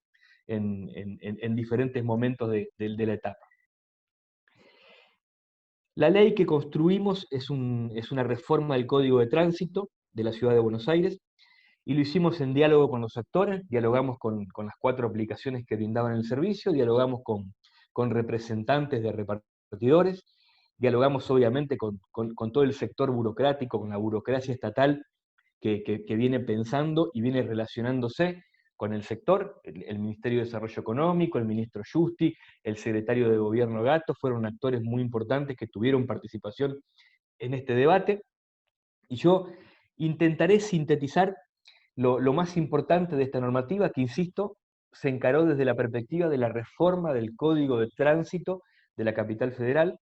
en diferentes momentos de la etapa. La ley que construimos es una reforma del Código de Tránsito de la Ciudad de Buenos Aires, y lo hicimos en diálogo con los actores, dialogamos con las 4 aplicaciones que brindaban el servicio, dialogamos con representantes de repartidores, dialogamos obviamente con todo el sector burocrático, con la burocracia estatal que viene pensando y viene relacionándose con el sector. El Ministerio de Desarrollo Económico, el ministro Justi, el secretario de Gobierno Gatto, fueron actores muy importantes que tuvieron participación en este debate, y yo intentaré sintetizar lo más importante de esta normativa, que, insisto, se encaró desde la perspectiva de la reforma del Código de Tránsito de la Capital Federal,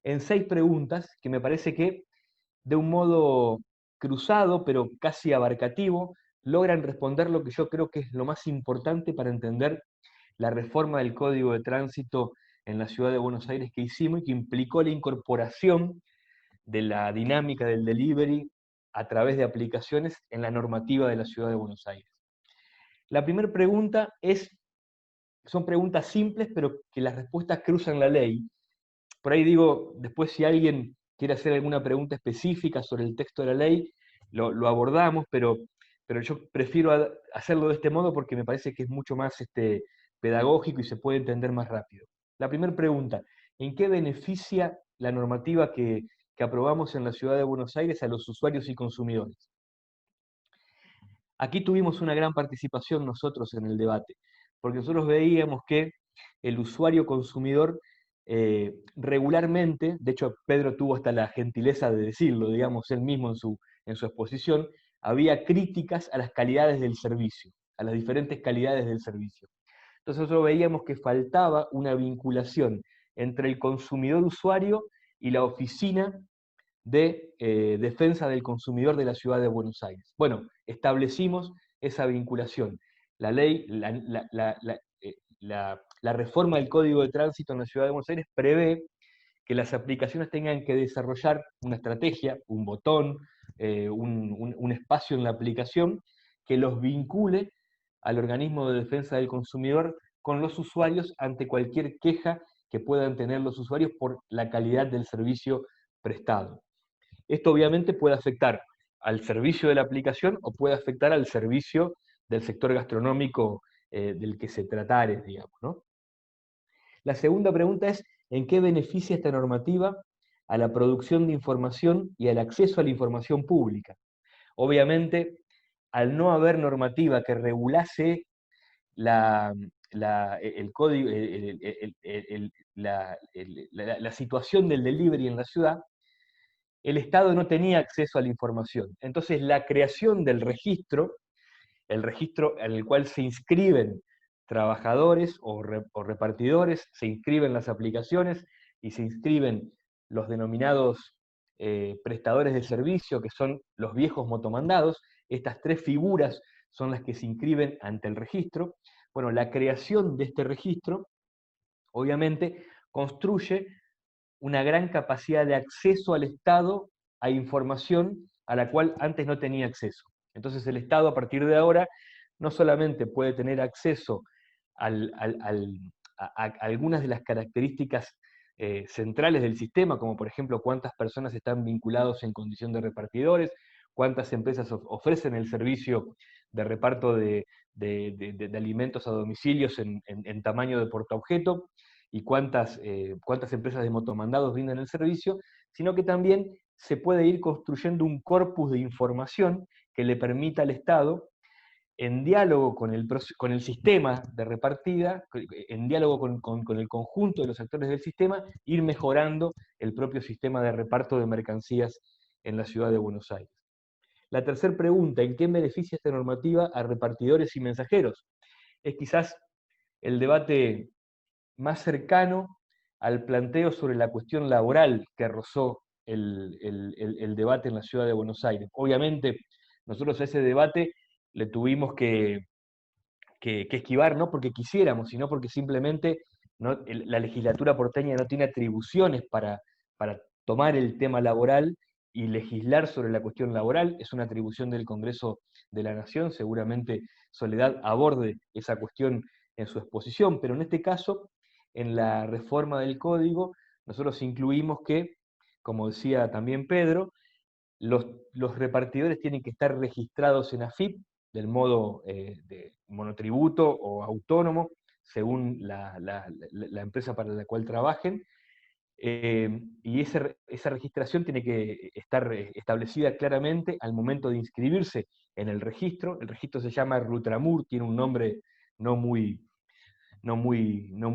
en 6 preguntas que me parece que, de un modo cruzado, pero casi abarcativo, logran responder lo que yo creo que es lo más importante para entender la reforma del Código de Tránsito en la ciudad de Buenos Aires que hicimos, y que implicó la incorporación de la dinámica del delivery a través de aplicaciones en la normativa de la ciudad de Buenos Aires. La primera pregunta son preguntas simples, pero que las respuestas cruzan la ley. Por ahí digo, después si alguien quiere hacer alguna pregunta específica sobre el texto de la ley, lo abordamos, pero yo prefiero hacerlo de este modo porque me parece que es mucho más pedagógico y se puede entender más rápido. La primera pregunta: ¿en qué beneficia la normativa que aprobamos en la ciudad de Buenos Aires a los usuarios y consumidores? Aquí tuvimos una gran participación nosotros en el debate, porque nosotros veíamos que el usuario consumidor regularmente, de hecho Pedro tuvo hasta la gentileza de decirlo, digamos, él mismo en su exposición, había críticas a las calidades del servicio, a las diferentes calidades del servicio. Entonces nosotros veíamos que faltaba una vinculación entre el consumidor usuario y la oficina de defensa del consumidor de la ciudad de Buenos Aires. Bueno, establecimos esa vinculación. La ley, la reforma del Código de Tránsito en la ciudad de Buenos Aires prevé que las aplicaciones tengan que desarrollar una estrategia, un botón, un espacio en la aplicación que los vincule al organismo de defensa del consumidor con los usuarios ante cualquier queja que puedan tener los usuarios por la calidad del servicio prestado. Esto obviamente puede afectar al servicio de la aplicación o puede afectar al servicio del sector gastronómico del que se tratare, digamos, ¿no? La segunda pregunta es: ¿en qué beneficia esta normativa a la producción de información y al acceso a la información pública? Obviamente, al no haber normativa que regulase la situación del delivery en la ciudad, el Estado no tenía acceso a la información. Entonces la creación del registro, el registro en el cual se inscriben trabajadores o repartidores, se inscriben las aplicaciones y se inscriben los denominados prestadores de servicio, que son los viejos motomandados. Estas 3 figuras son las que se inscriben ante el registro. Bueno, la creación de este registro, obviamente, construye una gran capacidad de acceso al Estado a información a la cual antes no tenía acceso. Entonces el Estado, a partir de ahora, no solamente puede tener acceso a algunas de las características centrales del sistema, como por ejemplo cuántas personas están vinculados en condición de repartidores, cuántas empresas ofrecen el servicio de reparto de alimentos a domicilios en tamaño de portaobjeto, y cuántas empresas de motomandados brindan el servicio, sino que también se puede ir construyendo un corpus de información que le permita al Estado, en diálogo con el sistema de repartida, en diálogo con el conjunto de los actores del sistema, ir mejorando el propio sistema de reparto de mercancías en la ciudad de Buenos Aires. La tercera pregunta, ¿en qué beneficia esta normativa a repartidores y mensajeros? Es quizás el debate más cercano al planteo sobre la cuestión laboral que rozó el debate en la ciudad de Buenos Aires. Obviamente, nosotros a ese debate le tuvimos que esquivar, no porque quisiéramos, sino porque simplemente la legislatura porteña no tiene atribuciones para tomar el tema laboral y legislar sobre la cuestión laboral. Es una atribución del Congreso de la Nación, seguramente Soledad aborde esa cuestión en su exposición, pero en este caso, en la reforma del Código, nosotros incluimos que, como decía también Pedro, los repartidores tienen que estar registrados en AFIP, del modo de monotributo o autónomo, según la empresa para la cual trabajen, y esa registración tiene que estar establecida claramente al momento de inscribirse en el registro. El registro se llama Rutramur, tiene un nombre no muy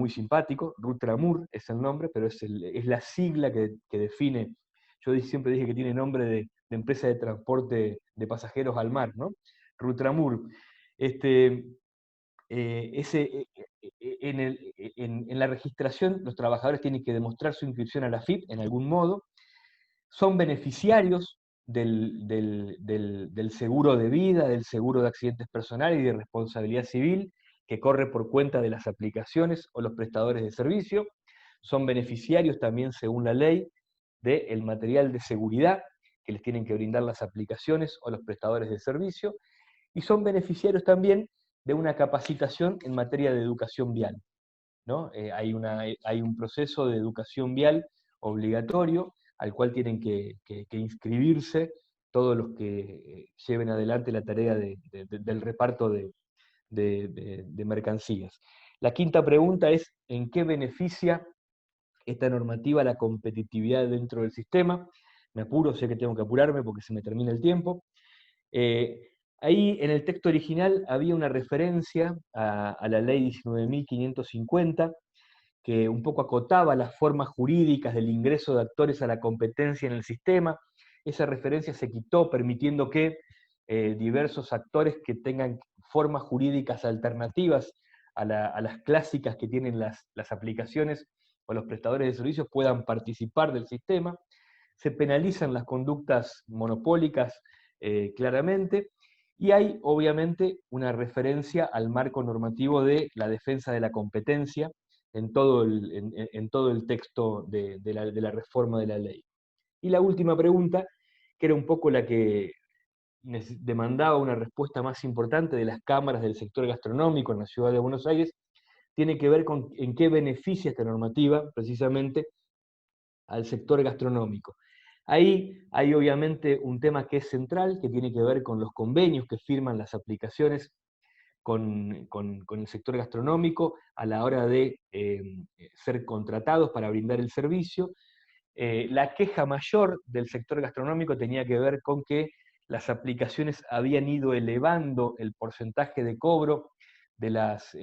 simpático. Rutramur es el nombre, pero es la sigla que define. Yo siempre dije que tiene nombre de empresa de transporte de pasajeros al mar, ¿no? Rutramur. En la registración, los trabajadores tienen que demostrar su inscripción a la AFIP en algún modo, son beneficiarios del seguro de vida, del seguro de accidentes personales y de responsabilidad civil, que corre por cuenta de las aplicaciones o los prestadores de servicio, son beneficiarios también, según la ley, del material de seguridad que les tienen que brindar las aplicaciones o los prestadores de servicio, y son beneficiarios también de una capacitación en materia de educación vial, ¿no? Hay un proceso de educación vial obligatorio al cual tienen que inscribirse todos los que lleven adelante la tarea del reparto de mercancías. La quinta pregunta es, ¿en qué beneficia esta normativa la competitividad dentro del sistema? Me apuro, sé que tengo que apurarme porque se me termina el tiempo. Ahí en el texto original había una referencia a la ley 19.550, que un poco acotaba las formas jurídicas del ingreso de actores a la competencia en el sistema. Esa referencia se quitó, permitiendo que diversos actores que tengan formas jurídicas alternativas a las clásicas que tienen las aplicaciones o los prestadores de servicios puedan participar del sistema. Se penalizan las conductas monopólicas claramente, y hay obviamente una referencia al marco normativo de la defensa de la competencia en todo el texto de la reforma de la ley. Y la última pregunta, que era un poco la que demandaba una respuesta más importante de las cámaras del sector gastronómico en la ciudad de Buenos Aires, tiene que ver con en qué beneficia esta normativa precisamente al sector gastronómico. Ahí hay obviamente un tema que es central, que tiene que ver con los convenios que firman las aplicaciones con el sector gastronómico a la hora de ser contratados para brindar el servicio. La queja mayor del sector gastronómico tenía que ver con que las aplicaciones habían ido elevando el porcentaje de cobro de las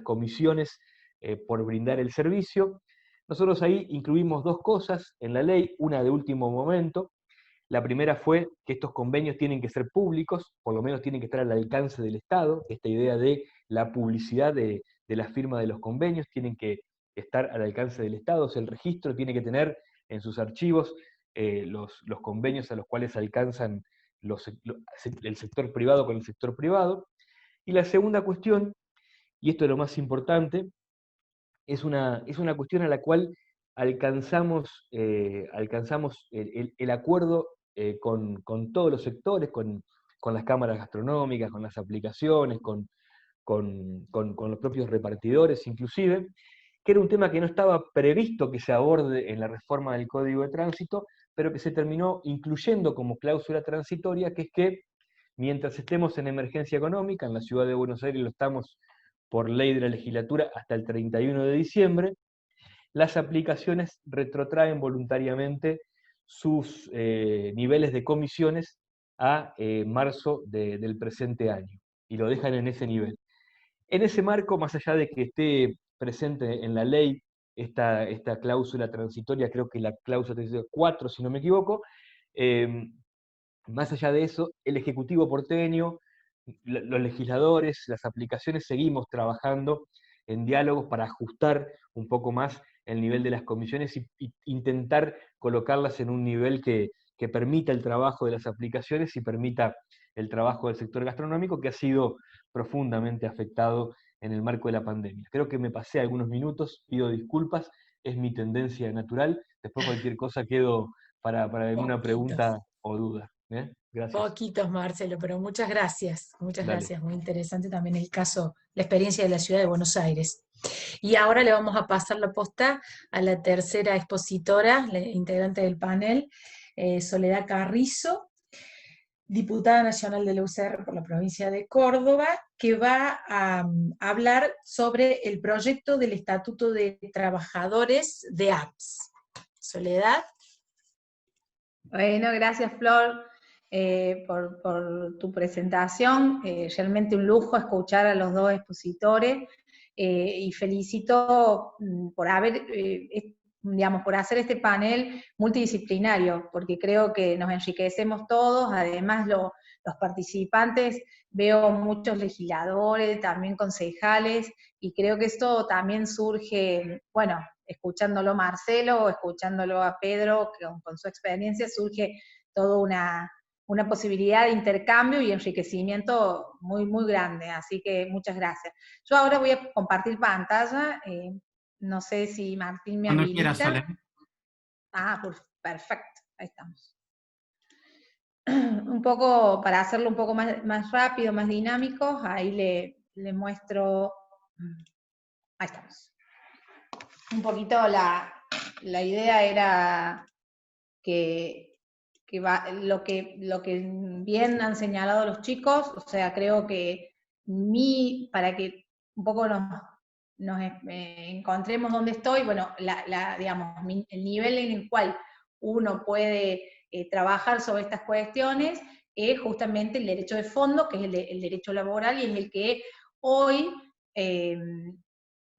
comisiones por brindar el servicio. Nosotros ahí incluimos dos cosas en la ley, una de último momento. La primera fue que estos convenios tienen que ser públicos, por lo menos tienen que estar al alcance del Estado. Esta idea de la publicidad de la firma de los convenios tienen que estar al alcance del Estado. O sea, el registro tiene que tener en sus archivos los convenios a los cuales alcanzan el sector privado con el sector privado. Y la segunda cuestión, y esto es lo más importante, es una cuestión a la cual alcanzamos el acuerdo con todos los sectores, con las cámaras gastronómicas, con las aplicaciones, con los propios repartidores inclusive, que era un tema que no estaba previsto que se aborde en la reforma del Código de Tránsito, pero que se terminó incluyendo como cláusula transitoria, que es que mientras estemos en emergencia económica, en la ciudad de Buenos Aires lo estamos por ley de la legislatura hasta el 31 de diciembre, las aplicaciones retrotraen voluntariamente sus niveles de comisiones a marzo del presente año, y lo dejan en ese nivel. En ese marco, más allá de que esté presente en la ley esta cláusula transitoria, creo que la cláusula 4, si no me equivoco, más allá de eso, el Ejecutivo porteño, los legisladores, las aplicaciones, seguimos trabajando en diálogos para ajustar un poco más el nivel de las comisiones y intentar colocarlas en un nivel que permita el trabajo de las aplicaciones y permita el trabajo del sector gastronómico, que ha sido profundamente afectado en el marco de la pandemia. Creo que me pasé algunos minutos, pido disculpas, es mi tendencia natural, después cualquier cosa quedo para alguna pregunta o duda. Gracias.
Poquitos, Marcelo, pero muchas gracias,
Dale.
muy interesante también el caso, la experiencia de la ciudad de Buenos Aires. Y ahora le vamos a pasar la posta a la tercera expositora, la integrante del panel, Soledad Carrizo, diputada nacional de la UCR por la provincia de Córdoba, que va a hablar sobre el proyecto del Estatuto de Trabajadores de APS. Soledad.
Bueno, gracias Flor por tu presentación. Realmente un lujo escuchar a los dos expositores y felicito por haber, digamos, por hacer este panel multidisciplinario, porque creo que nos enriquecemos todos, además los participantes, veo muchos legisladores, también concejales, y creo que esto también surge, bueno, escuchándolo Marcelo, escuchándolo a Pedro, con su experiencia, surge toda una posibilidad de intercambio y enriquecimiento muy, muy grande, así que muchas gracias. Yo ahora voy a compartir pantalla, no sé si Martín me habilita.
Cuando quieras, Sole.
Ah, pues, perfecto, ahí estamos. Un poco, para hacerlo un poco más rápido, más dinámico, ahí le muestro, ahí estamos. Un poquito la idea era que lo que bien han señalado los chicos, o sea, creo que para que un poco nos encontremos donde estoy, bueno, digamos, el nivel en el cual uno puede trabajar sobre estas cuestiones es justamente el derecho de fondo, que es el derecho laboral, y es el que hoy,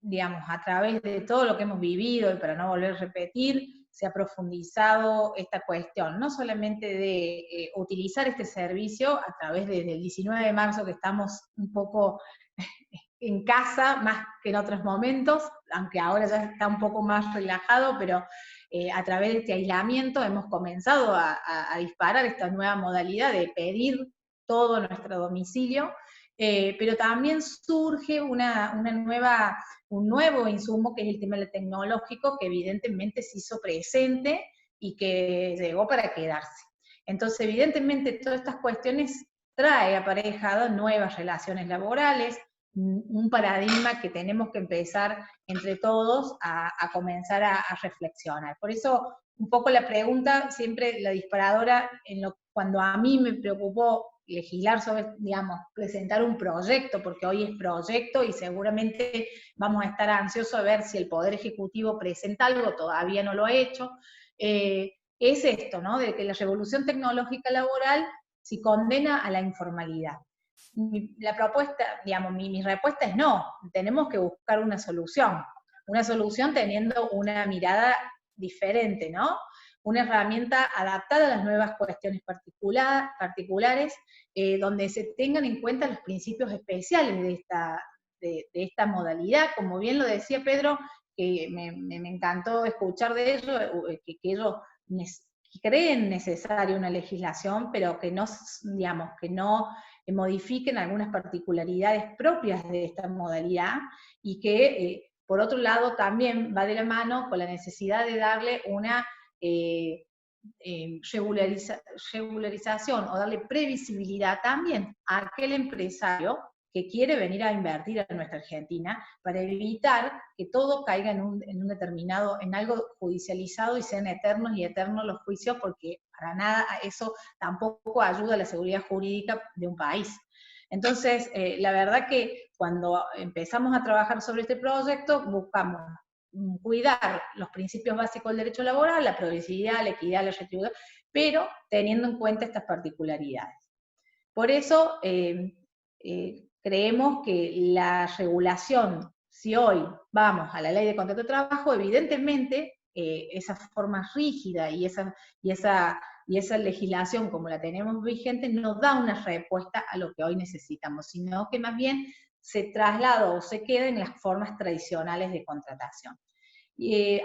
digamos, a través de todo lo que hemos vivido, y para no volver a repetir, se ha profundizado esta cuestión, no solamente de utilizar este servicio a través desde el 19 de marzo, que estamos un poco en casa, más que en otros momentos, aunque ahora ya está un poco más relajado, pero a través de este aislamiento hemos comenzado a disparar esta nueva modalidad de pedir todo nuestro domicilio, pero también surge un nuevo insumo, que es el tema tecnológico, que evidentemente se hizo presente y que llegó para quedarse. Entonces, evidentemente, todas estas cuestiones trae aparejado nuevas relaciones laborales, un paradigma que tenemos que empezar entre todos a comenzar a reflexionar. Por eso, un poco la pregunta, siempre la disparadora, cuando a mí me preocupó legislar sobre, digamos, presentar un proyecto, porque hoy es proyecto y seguramente vamos a estar ansiosos de ver si el Poder Ejecutivo presenta algo, todavía no lo ha hecho, es esto, ¿no? De que la revolución tecnológica laboral se condena a la informalidad. La propuesta, digamos, mi respuesta es no, tenemos que buscar una solución teniendo una mirada diferente, ¿no? Una herramienta adaptada a las nuevas cuestiones particulares, donde se tengan en cuenta los principios especiales de esta modalidad, como bien lo decía Pedro, que me encantó escuchar de ellos, que ellos creen necesaria una legislación, pero que no, digamos, que no modifiquen algunas particularidades propias de esta modalidad, y que, por otro lado, también va de la mano con la necesidad de darle una regularización o darle previsibilidad también a aquel empresario que quiere venir a invertir a nuestra Argentina, para evitar que todo caiga en algo judicializado y sean eternos y eternos los juicios, porque para nada eso tampoco ayuda a la seguridad jurídica de un país. Entonces, la verdad que cuando empezamos a trabajar sobre este proyecto, buscamos cuidar los principios básicos del derecho laboral, la progresividad, la equidad, la retribución, pero teniendo en cuenta estas particularidades. Por eso creemos que la regulación, si hoy vamos a la ley de contrato de trabajo, evidentemente esa forma rígida y esa legislación como la tenemos vigente no da una respuesta a lo que hoy necesitamos, sino que más bien se traslada o se queda en las formas tradicionales de contratación.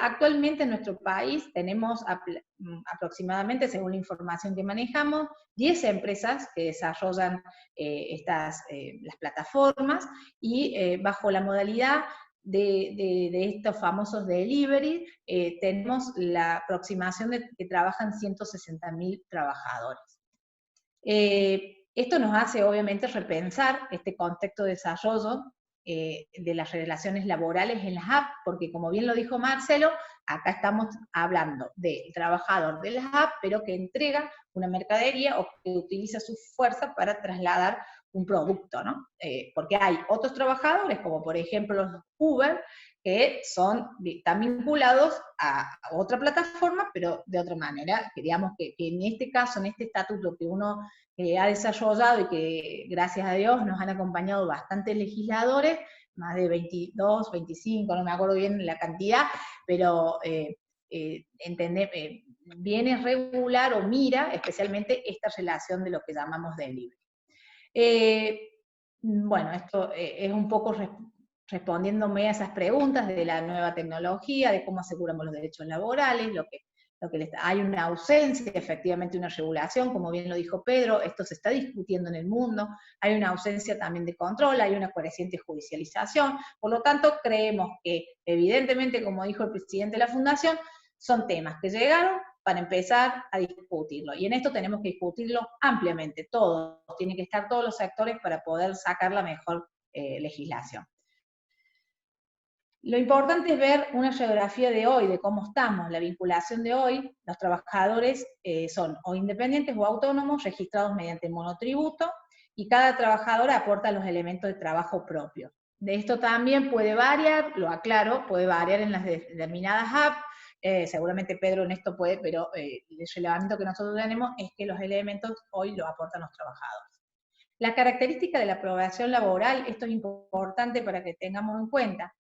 Actualmente en nuestro país tenemos aproximadamente, según la información que manejamos, 10 empresas que desarrollan las plataformas y bajo la modalidad de estos famosos delivery, tenemos la aproximación de que trabajan 160.000 trabajadores. Esto nos hace obviamente repensar este contexto de desarrollo de las relaciones laborales en las apps, porque como bien lo dijo Marcelo, acá estamos hablando del trabajador de las apps, pero que entrega una mercadería o que utiliza su fuerza para trasladar un producto, ¿no? Porque hay otros trabajadores, como por ejemplo los Uber, que están vinculados a otra plataforma, pero de otra manera, que digamos que en este caso, en este estatuto que uno ha desarrollado y que gracias a Dios nos han acompañado bastantes legisladores, más de 22, 25, no me acuerdo bien la cantidad, pero viene a regular o mira especialmente esta relación de lo que llamamos delivery. Bueno, esto es un poco respondiéndome a esas preguntas de la nueva tecnología, de cómo aseguramos los derechos laborales, hay una ausencia, efectivamente, una regulación, como bien lo dijo Pedro, esto se está discutiendo en el mundo, hay una ausencia también de control, hay una creciente judicialización, por lo tanto, creemos que, evidentemente, como dijo el presidente de la Fundación, son temas que llegaron para empezar a discutirlo, y en esto tenemos que discutirlo ampliamente, tienen que estar todos los sectores para poder sacar la mejor legislación. Lo importante es ver una radiografía de hoy, de cómo estamos, la vinculación de hoy. Los trabajadores son o independientes o autónomos, registrados mediante monotributo, y cada trabajador aporta los elementos de trabajo propio. De esto también puede variar, lo aclaro, puede variar en las determinadas apps, seguramente Pedro en esto puede, pero el relevamiento que nosotros tenemos es que los elementos hoy los aportan los trabajadores. La característica de la aprobación laboral, esto es importante para que tengamos en cuenta,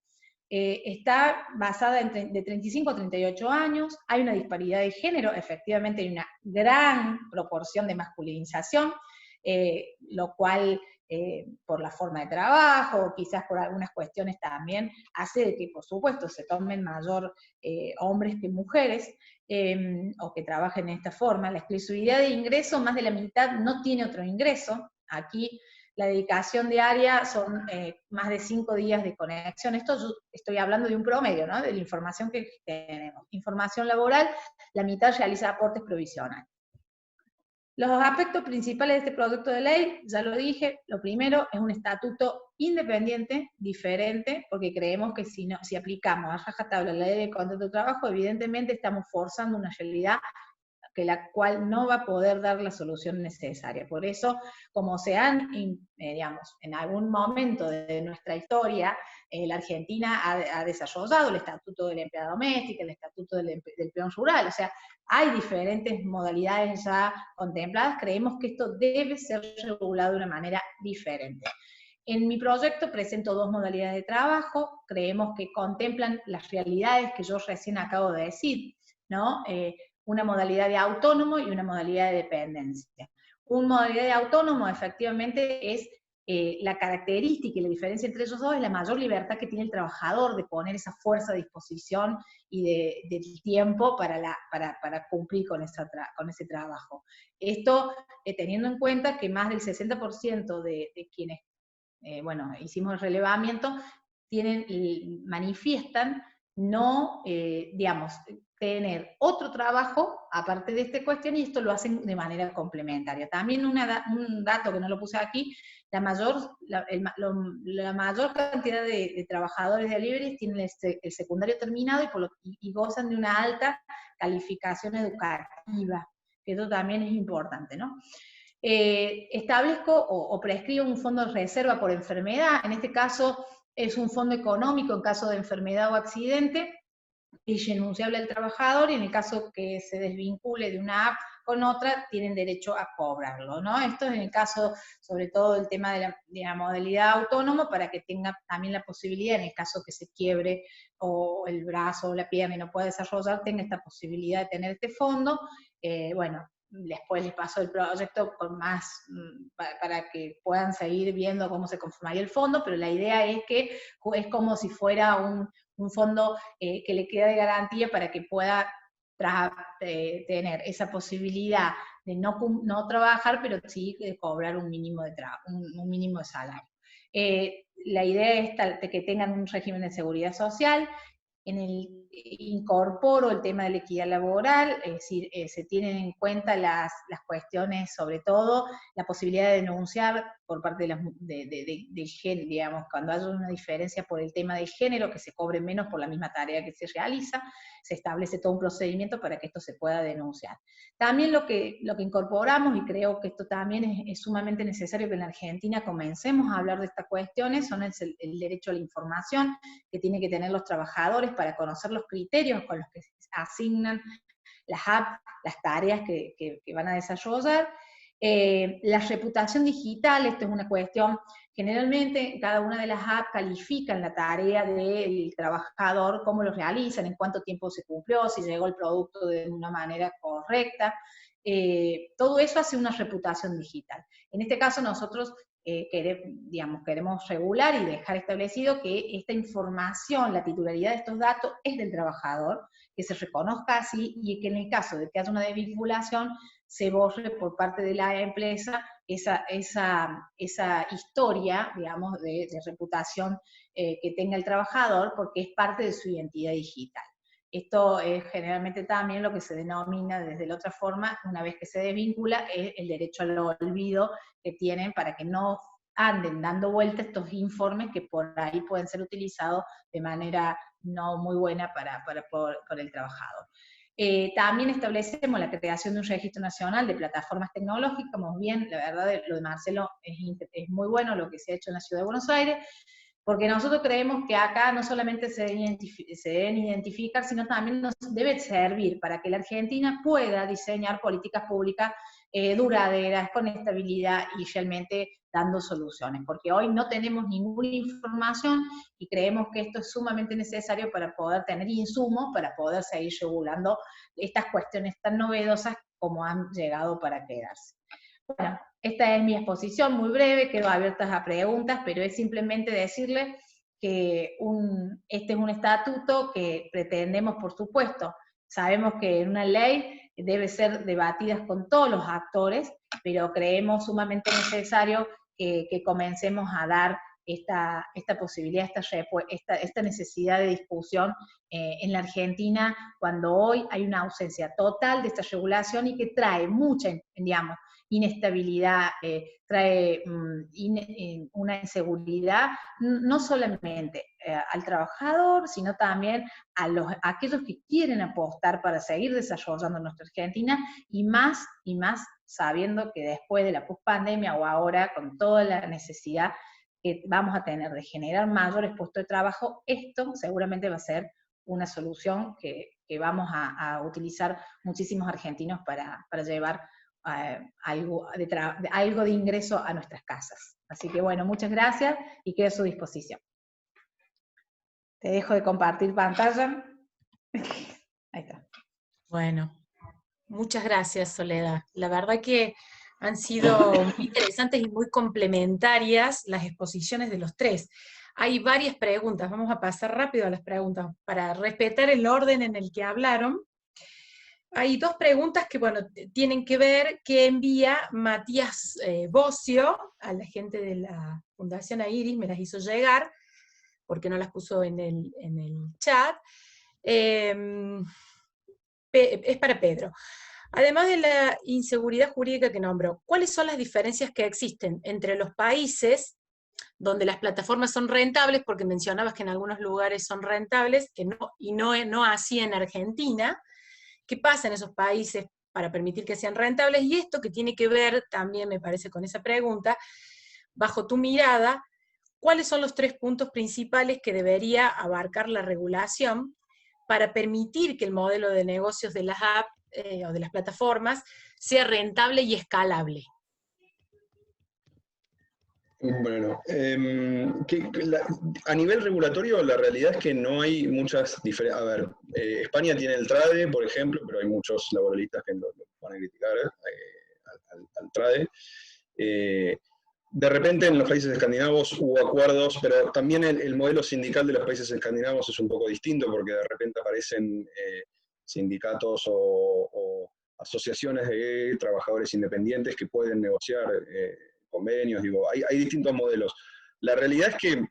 está basada de 35 a 38 años, hay una disparidad de género, efectivamente hay una gran proporción de masculinización, lo cual por la forma de trabajo, o quizás por algunas cuestiones también, hace de que por supuesto se tomen mayor hombres que mujeres, o que trabajen de esta forma. La exclusividad de ingreso, más de la mitad no tiene otro ingreso, aquí la dedicación diaria son más de 5 días de conexión. Esto yo estoy hablando de un promedio, ¿no? De la información que tenemos. Información laboral, la mitad realiza aportes provisionales. Los aspectos principales de este proyecto de ley, ya lo dije, lo primero es un estatuto independiente, diferente, porque creemos que si aplicamos a rajatabla la ley de contrato de trabajo, evidentemente estamos forzando una realidad que la cual no va a poder dar la solución necesaria. Por eso, como se han, digamos, en algún momento de nuestra historia, la Argentina ha desarrollado el Estatuto de la Empleada Doméstica, el Estatuto del Peón Rural, o sea, hay diferentes modalidades ya contempladas, creemos que esto debe ser regulado de una manera diferente. En mi proyecto presento 2 modalidades de trabajo, creemos que contemplan las realidades que yo recién acabo de decir, ¿no? Una modalidad de autónomo y una modalidad de dependencia. Una modalidad de autónomo efectivamente es la característica y la diferencia entre ellos dos es la mayor libertad que tiene el trabajador de poner esa fuerza a disposición y del tiempo para cumplir con ese trabajo. Esto teniendo en cuenta que más del 60% de quienes hicimos el relevamiento manifiestan no, digamos, tener otro trabajo aparte de esta cuestión, y esto lo hacen de manera complementaria. También un dato que no lo puse aquí, la mayor cantidad de trabajadores de delivery tienen el secundario terminado y gozan de una alta calificación educativa, que eso también es importante, ¿no? Establezco o prescribo un fondo de reserva por enfermedad, en este caso es un fondo económico en caso de enfermedad o accidente, irrenunciable al trabajador, y en el caso que se desvincule de una app con otra, tienen derecho a cobrarlo, ¿no? Esto es en el caso, sobre todo, del tema de la modalidad autónomo, para que tenga también la posibilidad, en el caso que se quiebre o el brazo o la pierna y no pueda desarrollar, tenga esta posibilidad de tener este fondo. Bueno, después les paso el proyecto con más, para que puedan seguir viendo cómo se conformaría el fondo, pero la idea es que es como si fuera un fondo que le queda de garantía para que pueda tener esa posibilidad de no trabajar, pero sí de cobrar un mínimo un mínimo de salario. La idea es de que tengan un régimen de seguridad social. Incorporo el tema de la equidad laboral, es decir, se tienen en cuenta las cuestiones, sobre todo la posibilidad de denunciar por parte del género, digamos, cuando haya una diferencia por el tema del género, que se cobre menos por la misma tarea que se realiza, se establece todo un procedimiento para que esto se pueda denunciar. También lo que incorporamos, y creo que esto también es sumamente necesario que en la Argentina comencemos a hablar de estas cuestiones, son el derecho a la información que tienen que tener los trabajadores para conocer los criterios con los que se asignan las apps, las tareas que van a desarrollar. La reputación digital, esto es una cuestión, generalmente cada una de las apps califican la tarea del trabajador, cómo lo realizan, en cuánto tiempo se cumplió, si llegó el producto de una manera correcta. Todo eso hace una reputación digital. En este caso nosotros queremos regular y dejar establecido que esta información, la titularidad de estos datos es del trabajador, que se reconozca así, y que en el caso de que haya una desvinculación se borre por parte de la empresa esa historia, digamos, de reputación que tenga el trabajador, porque es parte de su identidad digital. Esto es generalmente también lo que se denomina desde la otra forma, una vez que se desvincula, el derecho al olvido que tienen, para que no anden dando vueltas estos informes que por ahí pueden ser utilizados de manera no muy buena por el trabajador. También establecemos la creación de un registro nacional de plataformas tecnológicas. Como bien, la verdad, lo de Marcelo es muy bueno lo que se ha hecho en la Ciudad de Buenos Aires, porque nosotros creemos que acá no solamente se deben identificar, sino también nos debe servir para que la Argentina pueda diseñar políticas públicas duraderas, con estabilidad y realmente dando soluciones, porque hoy no tenemos ninguna información y creemos que esto es sumamente necesario para poder tener insumos, para poder seguir regulando estas cuestiones tan novedosas como han llegado para quedarse. Bueno, esta es mi exposición muy breve, quedo abiertas a preguntas, pero es simplemente decirles que este es un estatuto que pretendemos, por supuesto, sabemos que una ley debe ser debatida con todos los actores, pero creemos sumamente necesario que comencemos a dar esta posibilidad, esta necesidad de discusión en la Argentina, cuando hoy hay una ausencia total de esta regulación y que trae mucha, digamos, inestabilidad, trae una inseguridad, no solamente al trabajador, sino también a aquellos que quieren apostar para seguir desarrollando nuestra Argentina, y más sabiendo que después de la pospandemia, o ahora con toda la necesidad que vamos a tener de generar mayores puestos de trabajo, esto seguramente va a ser una solución que vamos a utilizar muchísimos argentinos para llevar algo de ingreso a nuestras casas. Así que bueno, muchas gracias y quedo a su disposición. Te dejo de compartir pantalla. Ahí está.
Bueno, muchas gracias, Soledad. La verdad que han sido muy interesantes y muy complementarias las exposiciones de los tres. Hay varias preguntas, vamos a pasar rápido a las preguntas para respetar el orden en el que hablaron. Hay dos preguntas que, bueno, tienen que ver, que envía Matías Bocio a la gente de la Fundación Airis, me las hizo llegar, porque no las puso en el chat. Es para Pedro. Además de la inseguridad jurídica que nombró, ¿cuáles son las diferencias que existen entre los países donde las plataformas son rentables, porque mencionabas que en algunos lugares son rentables, y no así en Argentina? ¿Qué pasa en esos países para permitir que sean rentables? Y esto que tiene que ver también, me parece, con esa pregunta, bajo tu mirada, ¿cuáles son los 3 puntos principales que debería abarcar la regulación para permitir que el modelo de negocios de las apps o de las plataformas sea rentable y escalable?
Bueno, a nivel regulatorio la realidad es que no hay muchas diferencias. A ver, España tiene el TRADE, por ejemplo, pero hay muchos laboralistas que lo van a criticar al TRADE. De repente en los países escandinavos hubo acuerdos, pero también el modelo sindical de los países escandinavos es un poco distinto, porque de repente aparecen sindicatos o asociaciones de trabajadores independientes que pueden negociar convenios, digo, hay distintos modelos. La realidad es que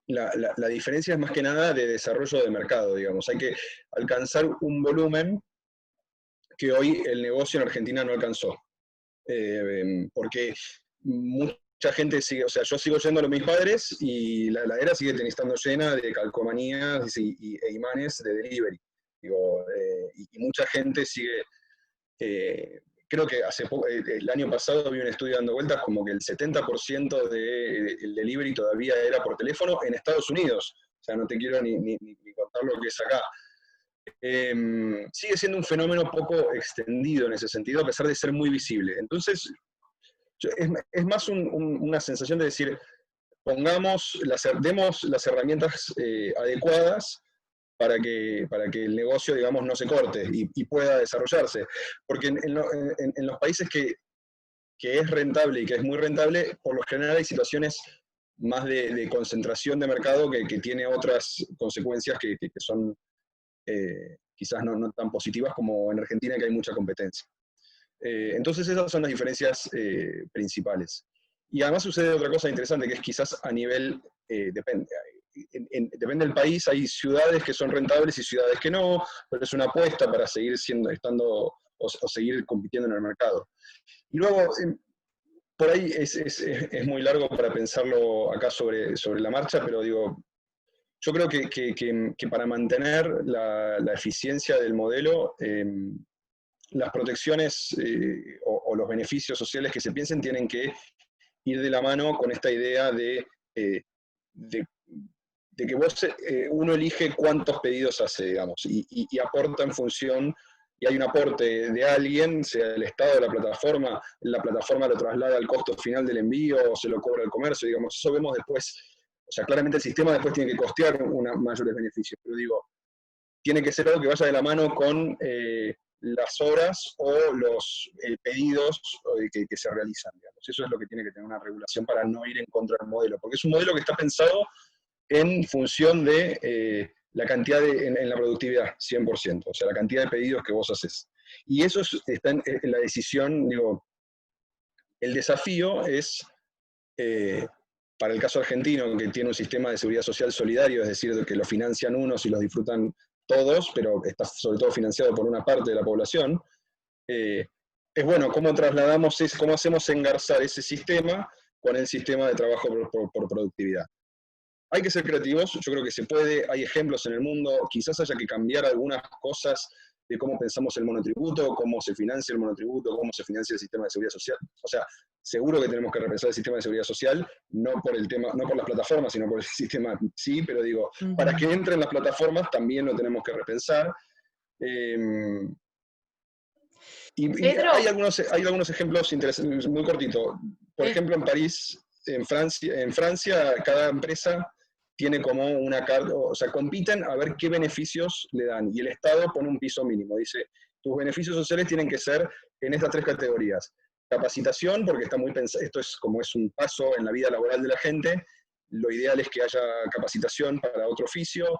la diferencia es más que nada de desarrollo de mercado, digamos. Hay que alcanzar un volumen que hoy el negocio en Argentina no alcanzó. Porque mucha gente sigue, o sea, yo sigo yendo a mis padres y la heladera sigue estando llena de calcomanías e imanes de delivery. Digo, y mucha gente sigue... creo que el año pasado vi un estudio dando vueltas como que el 70% del delivery todavía era por teléfono en Estados Unidos. O sea, no te quiero ni contar lo que es acá. Sigue siendo un fenómeno poco extendido en ese sentido, a pesar de ser muy visible. Entonces, es más una sensación de decir, demos las herramientas adecuadas para que el negocio, digamos, no se corte y pueda desarrollarse. Porque en los países que es rentable y que es muy rentable, por lo general hay situaciones más de concentración de mercado que tiene otras consecuencias que son quizás no tan positivas como en Argentina, que hay mucha competencia. Entonces esas son las diferencias principales. Y además sucede otra cosa interesante, que es quizás a nivel, depende del país, hay ciudades que son rentables y ciudades que no, pero es una apuesta para seguir estando o seguir compitiendo en el mercado. Y luego, por ahí es muy largo para pensarlo acá sobre la marcha, pero digo, yo creo que para mantener la eficiencia del modelo, las protecciones o los beneficios sociales que se piensen tienen que ir de la mano con esta idea de que uno elige cuántos pedidos hace, digamos, y aporta en función, y hay un aporte de alguien, sea el Estado, la plataforma lo traslada al costo final del envío, o se lo cobra el comercio, digamos, eso vemos después. O sea, claramente el sistema después tiene que costear mayores beneficios, pero digo, tiene que ser algo que vaya de la mano con las horas o los pedidos que se realizan, digamos. Eso es lo que tiene que tener una regulación para no ir en contra del modelo, porque es un modelo que está pensado en función de la cantidad en la productividad, 100%, o sea, la cantidad de pedidos que vos haces. Y eso está en la decisión, digo, el desafío es... para el caso argentino, que tiene un sistema de seguridad social solidario, es decir, que lo financian unos y los disfrutan todos, pero está sobre todo financiado por una parte de la población, es bueno, ¿cómo trasladamos, cómo hacemos engarzar ese sistema con el sistema de trabajo por productividad? Hay que ser creativos, yo creo que se puede, hay ejemplos en el mundo, quizás haya que cambiar algunas cosas de cómo pensamos el monotributo, cómo se financia el monotributo, cómo se financia el sistema de seguridad social. O sea, seguro que tenemos que repensar el sistema de seguridad social, no por las plataformas, sino por el sistema, sí, pero digo, para que entren las plataformas también lo tenemos que repensar. Y hay algunos ejemplos interesantes, muy cortito. Por ejemplo, en París, en Francia, cada empresa tiene como una carta, o sea, compiten a ver qué beneficios le dan, y el Estado pone un piso mínimo, dice, tus beneficios sociales tienen que ser en estas 3 categorías. Capacitación, porque está muy pensado, esto es como es un paso en la vida laboral de la gente, lo ideal es que haya capacitación para otro oficio,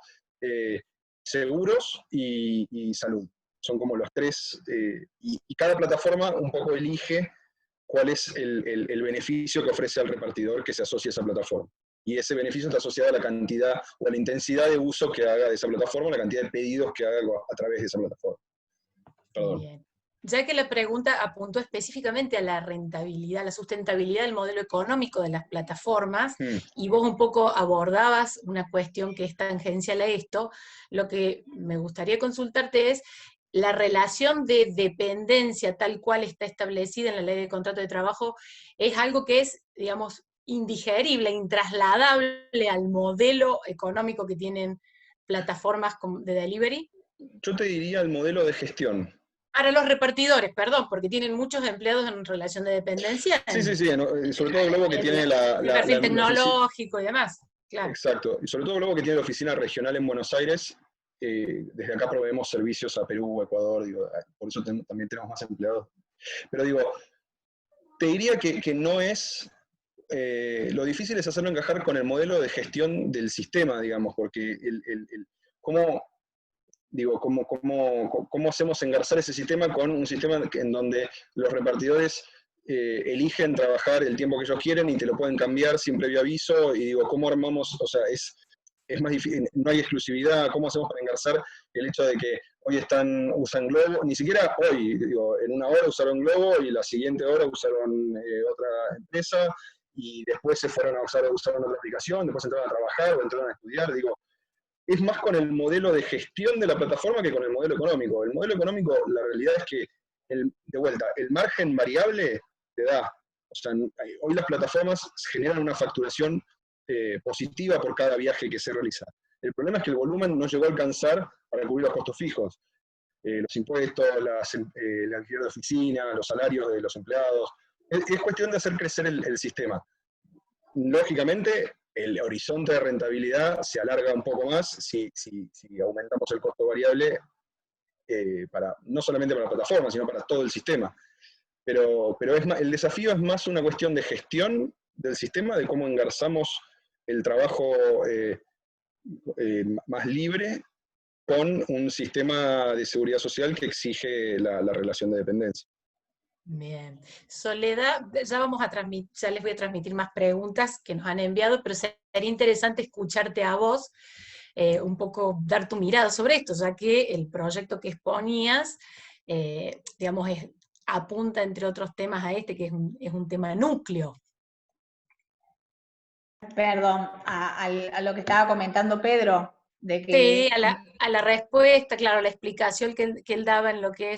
seguros y salud. Son como los 3, y cada plataforma un poco elige cuál es el beneficio que ofrece al repartidor que se asocia a esa plataforma. Y ese beneficio está asociado a la cantidad o a la intensidad de uso que haga de esa plataforma, la cantidad de pedidos que haga a través de esa plataforma. Perdón.
Bien. Ya que la pregunta apuntó específicamente a la rentabilidad, la sustentabilidad del modelo económico de las plataformas, y vos un poco abordabas una cuestión que es tangencial a esto, lo que me gustaría consultarte es la relación de dependencia tal cual está establecida en la ley de contrato de trabajo, es algo que es, digamos, indigerible, intrasladable al modelo económico que tienen plataformas de delivery?
Yo te diría el modelo de gestión.
Para los repartidores, perdón, porque tienen muchos empleados en relación de dependencia.
Sí, sobre todo Globo que tiene
el perfil tecnológico y demás. Claro.
Exacto, y sobre todo Globo que tiene la oficina regional en Buenos Aires. Desde acá proveemos servicios a Perú, Ecuador, digo, por eso también tenemos más empleados. Pero digo, te diría que no es... lo difícil es hacerlo encajar con el modelo de gestión del sistema, digamos, porque ¿cómo hacemos engarzar ese sistema con un sistema en donde los repartidores eligen trabajar el tiempo que ellos quieren y te lo pueden cambiar sin previo aviso? Y digo, ¿cómo armamos? O sea, es más difícil, no hay exclusividad. ¿Cómo hacemos para engarzar el hecho de que hoy usan Globo? Ni siquiera hoy, digo, en una hora usaron Globo y la siguiente hora usaron otra empresa y después se fueron a usaron otra aplicación, después entraron a trabajar o entraron a estudiar. Digo, es más con el modelo de gestión de la plataforma que con el modelo económico. El modelo económico, la realidad es que, de vuelta, el margen variable te da. O sea, hoy las plataformas generan una facturación positiva por cada viaje que se realiza. El problema es que el volumen no llegó a alcanzar para cubrir los costos fijos. Los impuestos, el alquiler de oficina, los salarios de los empleados. Es cuestión de hacer crecer el sistema. Lógicamente, el horizonte de rentabilidad se alarga un poco más si aumentamos el costo variable, no solamente para la plataforma, sino para todo el sistema. Pero el desafío es más una cuestión de gestión del sistema, de cómo engarzamos el trabajo más libre con un sistema de seguridad social que exige la relación de dependencia.
Bien. Soledad, ya les voy a transmitir más preguntas que nos han enviado, pero sería interesante escucharte a vos, un poco dar tu mirada sobre esto, ya que el proyecto que exponías, digamos, apunta entre otros temas a este, que es un tema núcleo.
Perdón, a lo que estaba comentando Pedro, de que...
Sí, a la respuesta, claro, la explicación que él daba en lo que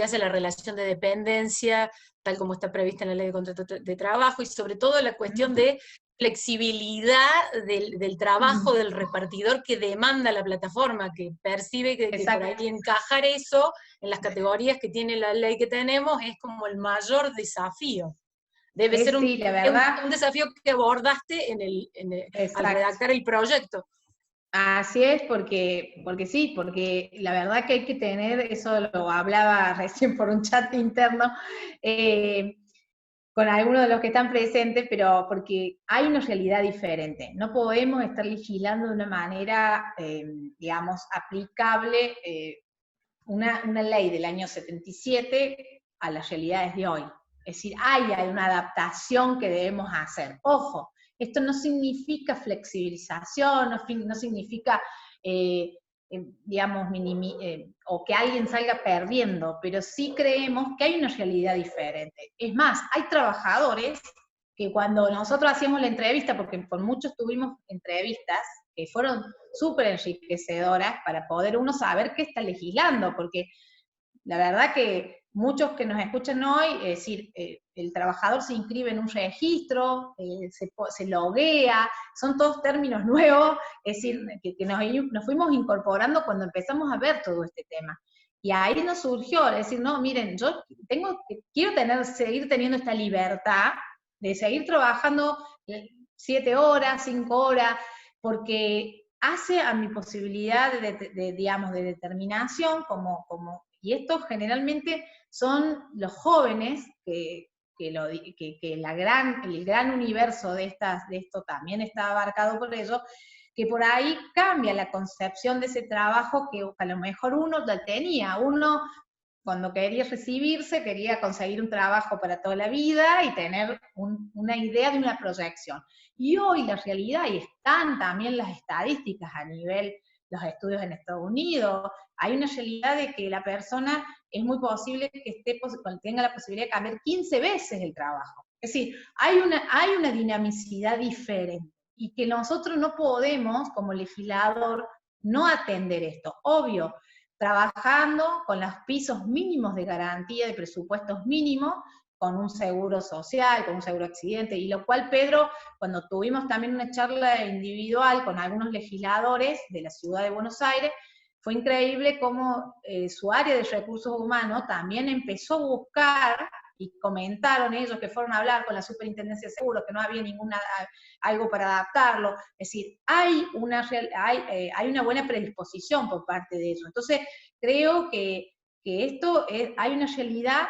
hace la relación de dependencia, tal como está prevista en la ley de contrato de trabajo, y sobre todo la cuestión de flexibilidad del trabajo del repartidor que demanda la plataforma, que percibe que por ahí encajar eso en las categorías que tiene la ley que tenemos es como el mayor desafío. Debe ser un desafío que abordaste al redactar el proyecto.
Así es, porque la verdad que hay que tener, eso lo hablaba recién por un chat interno, con algunos de los que están presentes, pero porque hay una realidad diferente. No podemos estar legislando de una manera, digamos, aplicable una ley del año 77 a las realidades de hoy. Es decir, hay una adaptación que debemos hacer. Ojo, esto no significa flexibilización, no significa, digamos, o que alguien salga perdiendo, pero sí creemos que hay una realidad diferente. Es más, hay trabajadores que cuando nosotros hacíamos la entrevista, porque con muchos tuvimos entrevistas que fueron súper enriquecedoras para poder uno saber qué está legislando, porque la verdad que muchos que nos escuchan hoy, es decir, el trabajador se inscribe en un registro, se loguea, son todos términos nuevos, es decir, que nos fuimos incorporando cuando empezamos a ver todo este tema. Y ahí nos surgió, es decir, no, miren, yo quiero seguir teniendo esta libertad de seguir trabajando 7 horas, 5 horas, porque hace a mi posibilidad digamos, de determinación, y esto generalmente son los jóvenes que el gran universo de esto también está abarcado por ellos, que por ahí cambia la concepción de ese trabajo que a lo mejor uno la tenía. Uno, cuando quería recibirse, quería conseguir un trabajo para toda la vida y tener una idea de una proyección. Y hoy la realidad, y están también las estadísticas a nivel los estudios en Estados Unidos, hay una realidad de que la persona es muy posible que tenga la posibilidad de cambiar 15 veces el trabajo. Es decir, hay una dinamicidad diferente y que nosotros no podemos, como legislador, no atender esto. Obvio, trabajando con los pisos mínimos de garantía de presupuestos mínimos, con un seguro social, con un seguro accidente, y lo cual Pedro, cuando tuvimos también una charla individual con algunos legisladores de la ciudad de Buenos Aires, fue increíble cómo su área de recursos humanos también empezó a buscar, y comentaron ellos que fueron a hablar con la Superintendencia de Seguros, que no había algo para adaptarlo. Es decir, hay una buena predisposición por parte de ellos. Entonces, creo que esto hay una realidad,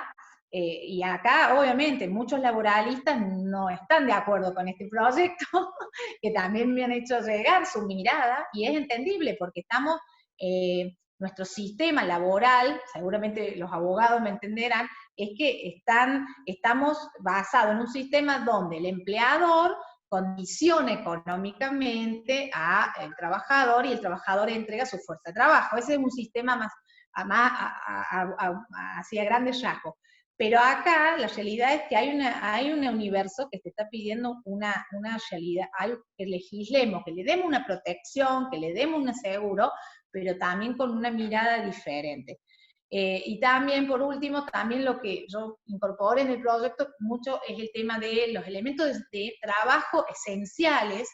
y acá obviamente muchos laboralistas no están de acuerdo con este proyecto, que también me han hecho llegar su mirada, y es entendible porque estamos, nuestro sistema laboral, seguramente los abogados me entenderán, es que estamos basados en un sistema donde el empleador condiciona económicamente al trabajador y el trabajador entrega su fuerza de trabajo. Ese es un sistema más hacia grandes rasgos. Pero acá la realidad es que hay un universo que te está pidiendo una realidad, algo que legislemos, que le demos una protección, que le demos un seguro, pero también con una mirada diferente. Y también, por último, también lo que yo incorporé en el proyecto mucho es el tema de los elementos de trabajo esenciales,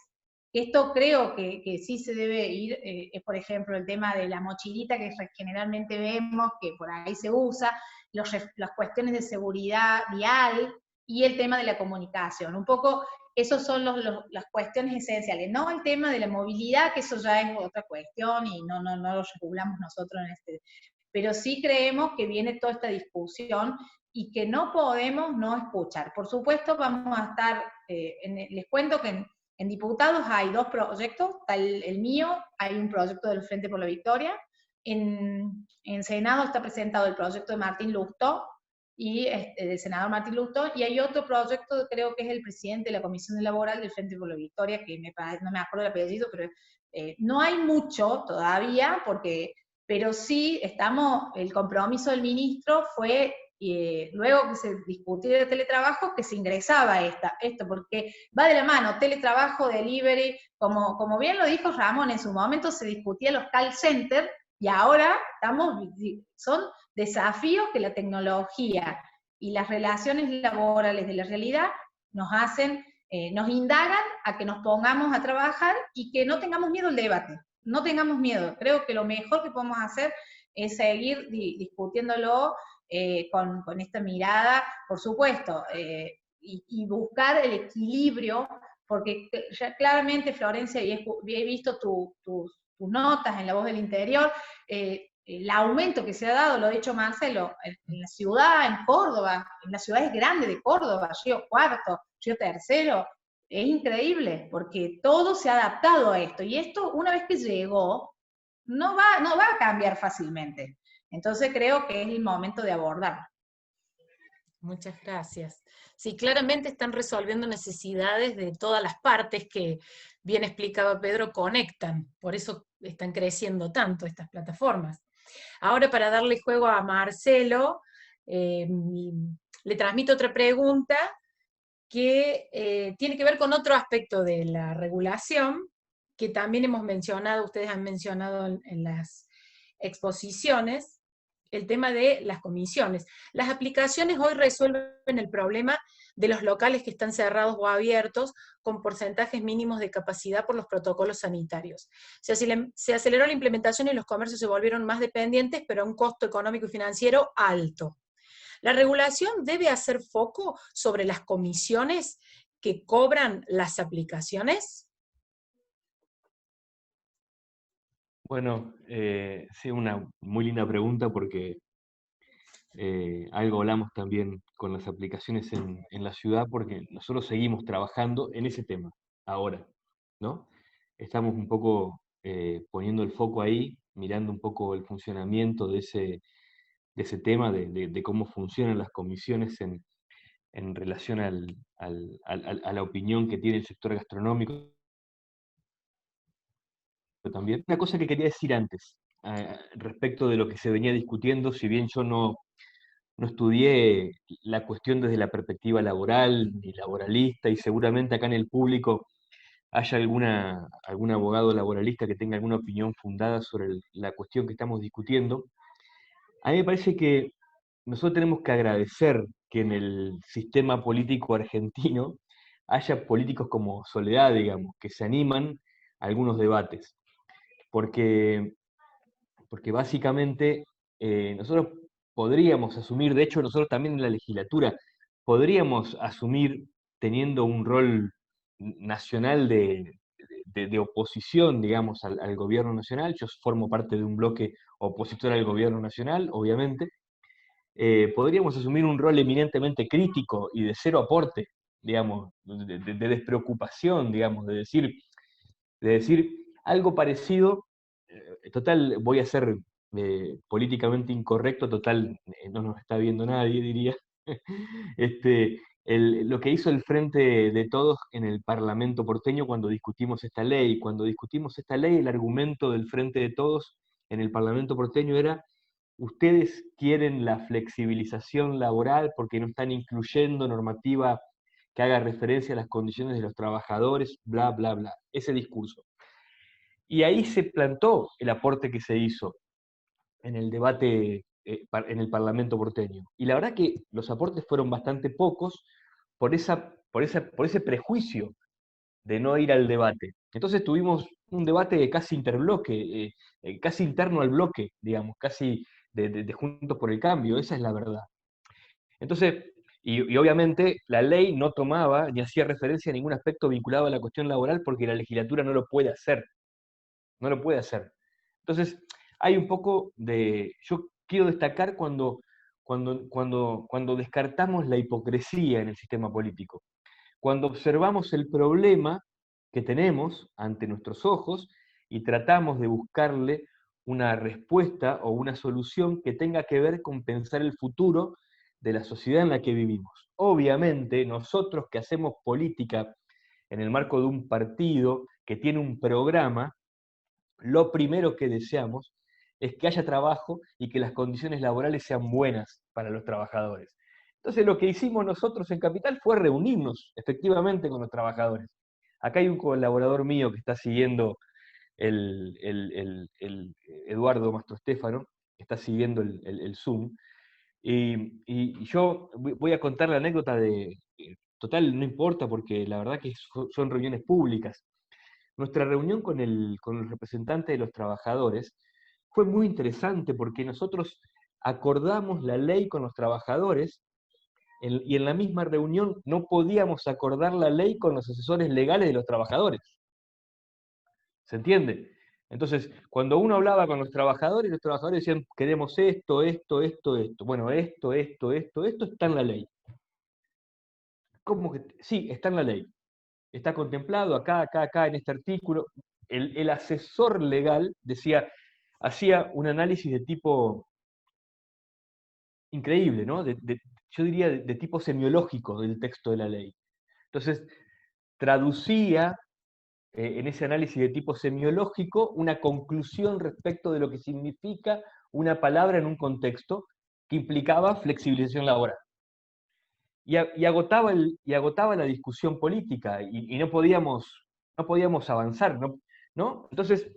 que esto creo que sí se debe ir, es por ejemplo el tema de la mochilita que generalmente vemos, que por ahí se usa, las cuestiones de seguridad vial y el tema de la comunicación. Un poco, esos son las cuestiones esenciales, no el tema de la movilidad, que eso ya es otra cuestión y no lo regulamos nosotros en este. Pero sí creemos que viene toda esta discusión y que no podemos no escuchar. Por supuesto, vamos a estar, les cuento que en diputados hay 2 proyectos, está el mío, hay un proyecto del Frente por la Victoria, en Senado está presentado el proyecto de Martín Lustó, y del senador Martín Lustó, y hay otro proyecto, creo que es el presidente de la Comisión Laboral del Frente por la Victoria, que no me acuerdo el apellido, pero no hay mucho todavía, pero sí el compromiso del ministro fue, luego que se discutió de teletrabajo, que se ingresaba esto, porque va de la mano, teletrabajo, delivery, como bien lo dijo Ramón, en su momento se discutía los call centers, y ahora son desafíos que la tecnología y las relaciones laborales de la realidad nos hacen, nos indagan a que nos pongamos a trabajar y que no tengamos miedo al debate. No tengamos miedo. Creo que lo mejor que podemos hacer es seguir discutiéndolo con esta mirada, por supuesto, y buscar el equilibrio, porque ya claramente, Florencia, y he visto tus notas en La Voz del Interior, el aumento que se ha dado, lo ha dicho Marcelo, en la ciudad, en Córdoba, en las ciudades grandes de Córdoba, Río Cuarto, Río Tercero, es increíble, porque todo se ha adaptado a esto, y esto, una vez que llegó, no va a cambiar fácilmente. Entonces creo que es el momento de abordarlo.
Muchas gracias. Sí, claramente están resolviendo necesidades de todas las partes que, bien explicaba Pedro, conectan. Por eso están creciendo tanto estas plataformas. Ahora, para darle juego a Marcelo, le transmito otra pregunta que tiene que ver con otro aspecto de la regulación, que también hemos mencionado, ustedes han mencionado en las exposiciones, el tema de las comisiones. Las aplicaciones hoy resuelven el problema de los locales que están cerrados o abiertos con porcentajes mínimos de capacidad por los protocolos sanitarios. Se aceleró la implementación y los comercios se volvieron más dependientes, pero a un costo económico y financiero alto. La regulación debe hacer foco sobre las comisiones que cobran las aplicaciones.
Bueno, sí, una muy linda pregunta porque algo hablamos también con las aplicaciones en la ciudad, porque nosotros seguimos trabajando en ese tema ahora, ¿no? Estamos un poco poniendo el foco ahí, mirando un poco el funcionamiento de ese tema, de cómo funcionan las comisiones en relación a la opinión que tiene el sector gastronómico también. Una cosa que quería decir antes, respecto de lo que se venía discutiendo, si bien yo no estudié la cuestión desde la perspectiva laboral ni laboralista, y seguramente acá en el público haya algún abogado laboralista que tenga alguna opinión fundada sobre la cuestión que estamos discutiendo, a mí me parece que nosotros tenemos que agradecer que en el sistema político argentino haya políticos como Soledad, digamos, que se animan a algunos debates. Porque básicamente nosotros podríamos asumir, de hecho nosotros también en la legislatura, podríamos asumir teniendo un rol nacional de oposición, digamos, al gobierno nacional. Yo formo parte de un bloque opositor al gobierno nacional, obviamente. Podríamos asumir un rol eminentemente crítico y de cero aporte, digamos, de despreocupación, digamos, de decir algo parecido. Total, voy a ser políticamente incorrecto, total, no nos está viendo nadie, diría. Lo que hizo el Frente de Todos en el Parlamento porteño cuando discutimos esta ley. Cuando discutimos esta ley, el argumento del Frente de Todos en el Parlamento porteño era: ustedes quieren la flexibilización laboral porque no están incluyendo normativa que haga referencia a las condiciones de los trabajadores, bla, bla, bla. Ese discurso. Y ahí se plantó el aporte que se hizo en el debate en el Parlamento porteño. Y la verdad que los aportes fueron bastante pocos por ese prejuicio de no ir al debate. Entonces tuvimos un debate casi interbloque, casi interno al bloque, digamos, casi de Juntos por el Cambio, esa es la verdad. Entonces, y obviamente la ley no tomaba ni hacía referencia a ningún aspecto vinculado a la cuestión laboral porque la legislatura no lo puede hacer. No lo puede hacer. Entonces, hay un poco de... Yo quiero destacar cuando descartamos la hipocresía en el sistema político, cuando observamos el problema que tenemos ante nuestros ojos y tratamos de buscarle una respuesta o una solución que tenga que ver con pensar el futuro de la sociedad en la que vivimos. Obviamente, nosotros que hacemos política en el marco de un partido que tiene un programa, lo primero que deseamos es que haya trabajo y que las condiciones laborales sean buenas para los trabajadores. Entonces lo que hicimos nosotros en Capital fue reunirnos efectivamente con los trabajadores. Acá hay un colaborador mío que está siguiendo el Eduardo Mastroestefano, que está siguiendo el Zoom, y yo voy a contar la anécdota total, no importa porque la verdad que son reuniones públicas. Nuestra reunión con el representante de los trabajadores fue muy interesante porque nosotros acordamos la ley con los trabajadores y en la misma reunión no podíamos acordar la ley con los asesores legales de los trabajadores. ¿Se entiende? Entonces, cuando uno hablaba con los trabajadores decían: queremos esto, esto, esto, esto. Bueno, esto está en la ley. ¿Cómo que? Sí, está en la ley. Está contemplado acá, en este artículo. El asesor legal hacía un análisis de tipo increíble, ¿no? Yo diría de tipo semiológico del texto de la ley. Entonces, traducía en ese análisis de tipo semiológico una conclusión respecto de lo que significa una palabra en un contexto que implicaba flexibilización laboral. Y agotaba la discusión política y no podíamos avanzar, ¿no? Entonces,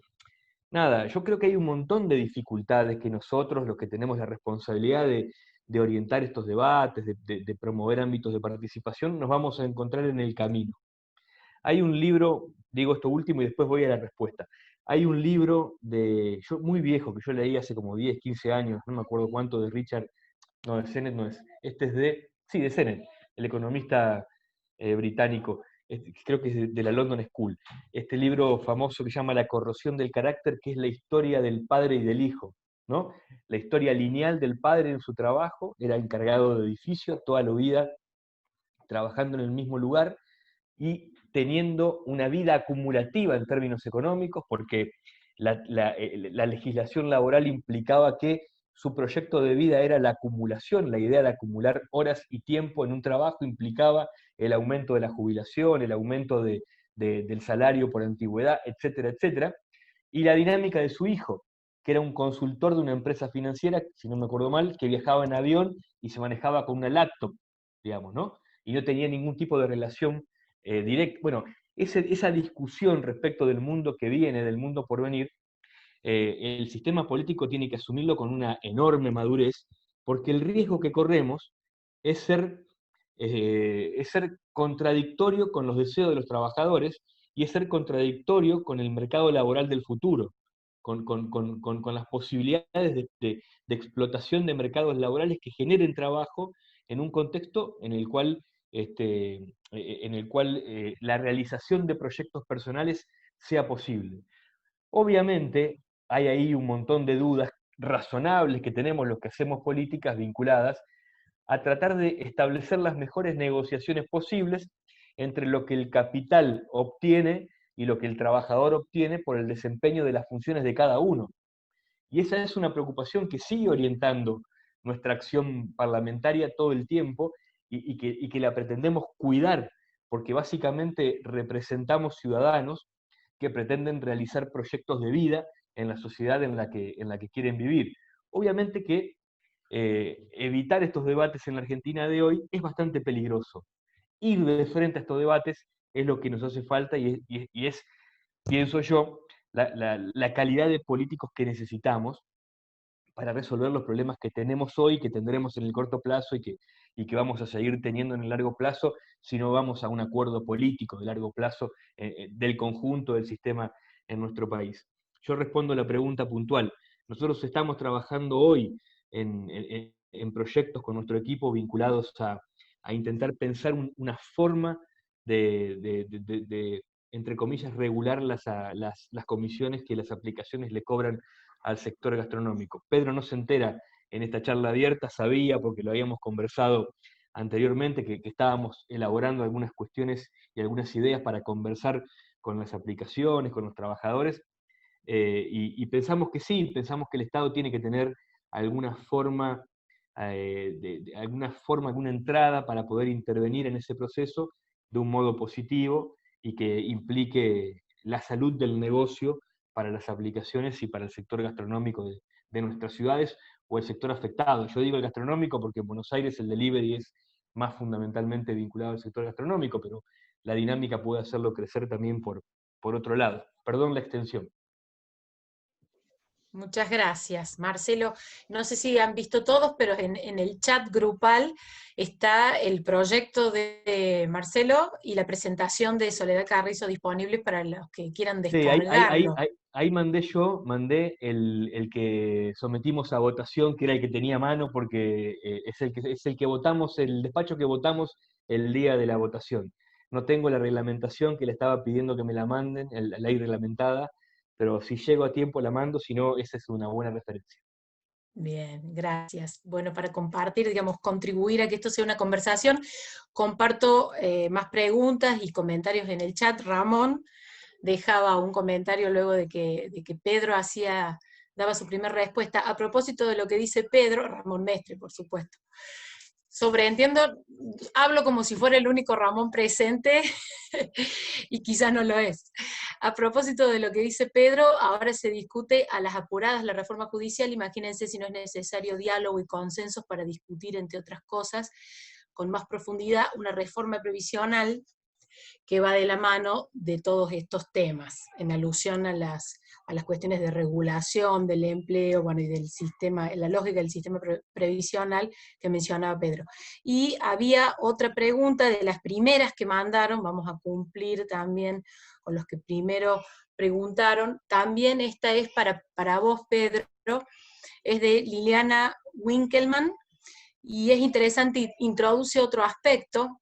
nada, yo creo que hay un montón de dificultades que nosotros, los que tenemos la responsabilidad de orientar estos debates, de promover ámbitos de participación, nos vamos a encontrar en el camino. Hay un libro, digo esto último y después voy a la respuesta. Hay un libro muy viejo, que yo leí hace como 10, 15 años, no me acuerdo cuánto, de Richard, no, de Sennett no es, este es de Sennett, el economista británico, creo que es de la London School. Este libro famoso que se llama La corrosión del carácter, que es la historia del padre y del hijo, ¿no? La historia lineal del padre en su trabajo, era encargado de edificio toda la vida, trabajando en el mismo lugar, y teniendo una vida acumulativa en términos económicos, porque la legislación laboral implicaba que su proyecto de vida era la acumulación, la idea de acumular horas y tiempo en un trabajo implicaba el aumento de la jubilación, el aumento del salario por antigüedad, etcétera, etcétera, y la dinámica de su hijo, que era un consultor de una empresa financiera, si no me acuerdo mal, que viajaba en avión y se manejaba con una laptop, digamos, ¿no? Y no tenía ningún tipo de relación directa. Bueno, esa discusión respecto del mundo que viene, del mundo por venir, el sistema político tiene que asumirlo con una enorme madurez, porque el riesgo que corremos es ser contradictorio con los deseos de los trabajadores y es ser contradictorio con el mercado laboral del futuro, con las posibilidades de explotación de mercados laborales que generen trabajo en un contexto en el cual, la realización de proyectos personales sea posible. Obviamente hay ahí un montón de dudas razonables que tenemos los que hacemos políticas vinculadas a tratar de establecer las mejores negociaciones posibles entre lo que el capital obtiene y lo que el trabajador obtiene por el desempeño de las funciones de cada uno. Y esa es una preocupación que sigue orientando nuestra acción parlamentaria todo el tiempo y que la pretendemos cuidar, porque básicamente representamos ciudadanos que pretenden realizar proyectos de vida en la sociedad en la que quieren vivir. Obviamente que evitar estos debates en la Argentina de hoy es bastante peligroso. Ir de frente a estos debates es lo que nos hace falta y es, pienso yo, la calidad de políticos que necesitamos para resolver los problemas que tenemos hoy, que tendremos en el corto plazo y que vamos a seguir teniendo en el largo plazo si no vamos a un acuerdo político de largo plazo del conjunto del sistema en nuestro país. Yo respondo a la pregunta puntual. Nosotros estamos trabajando hoy en proyectos con nuestro equipo vinculados a intentar pensar una forma de, entre comillas, regular las comisiones que las aplicaciones le cobran al sector gastronómico. Pedro no se entera en esta charla abierta, sabía, porque lo habíamos conversado anteriormente, que estábamos elaborando algunas cuestiones y algunas ideas para conversar con las aplicaciones, con los trabajadores, y pensamos que sí, pensamos que el Estado tiene que tener alguna forma, alguna entrada para poder intervenir en ese proceso de un modo positivo y que implique la salud del negocio para las aplicaciones y para el sector gastronómico de nuestras ciudades o el sector afectado. Yo digo el gastronómico porque en Buenos Aires el delivery es más fundamentalmente vinculado al sector gastronómico, pero la dinámica puede hacerlo crecer también por otro lado. Perdón la extensión.
Muchas gracias, Marcelo. No sé si han visto todos, pero en el chat grupal está el proyecto de Marcelo y la presentación de Soledad Carrizo disponibles para los que quieran descargarlo.
Sí, ahí mandé el que sometimos a votación, que era el que tenía a mano, porque es el que votamos, el despacho que votamos el día de la votación. No tengo la reglamentación que le estaba pidiendo que me la manden, la ley reglamentada, pero si llego a tiempo la mando, si no, esa es una buena referencia.
Bien, gracias. Bueno, para compartir, digamos, contribuir a que esto sea una conversación, comparto más preguntas y comentarios en el chat. Ramón dejaba un comentario luego de que Pedro daba su primera respuesta. A propósito de lo que dice Pedro, Ramón Mestre, por supuesto. Sobreentiendo, hablo como si fuera el único Ramón presente, y quizás no lo es. A propósito de lo que dice Pedro, ahora se discute a las apuradas la reforma judicial. Imagínense si no es necesario diálogo y consensos para discutir, entre otras cosas, con más profundidad, una reforma previsional que va de la mano de todos estos temas, en alusión a las cuestiones de regulación del empleo, bueno, y del sistema, la lógica del sistema previsional que mencionaba Pedro. Y había otra pregunta de las primeras que mandaron, vamos a cumplir también con los que primero preguntaron, también esta es para vos, Pedro, es de Liliana Winkelmann, y es interesante, introduce otro aspecto.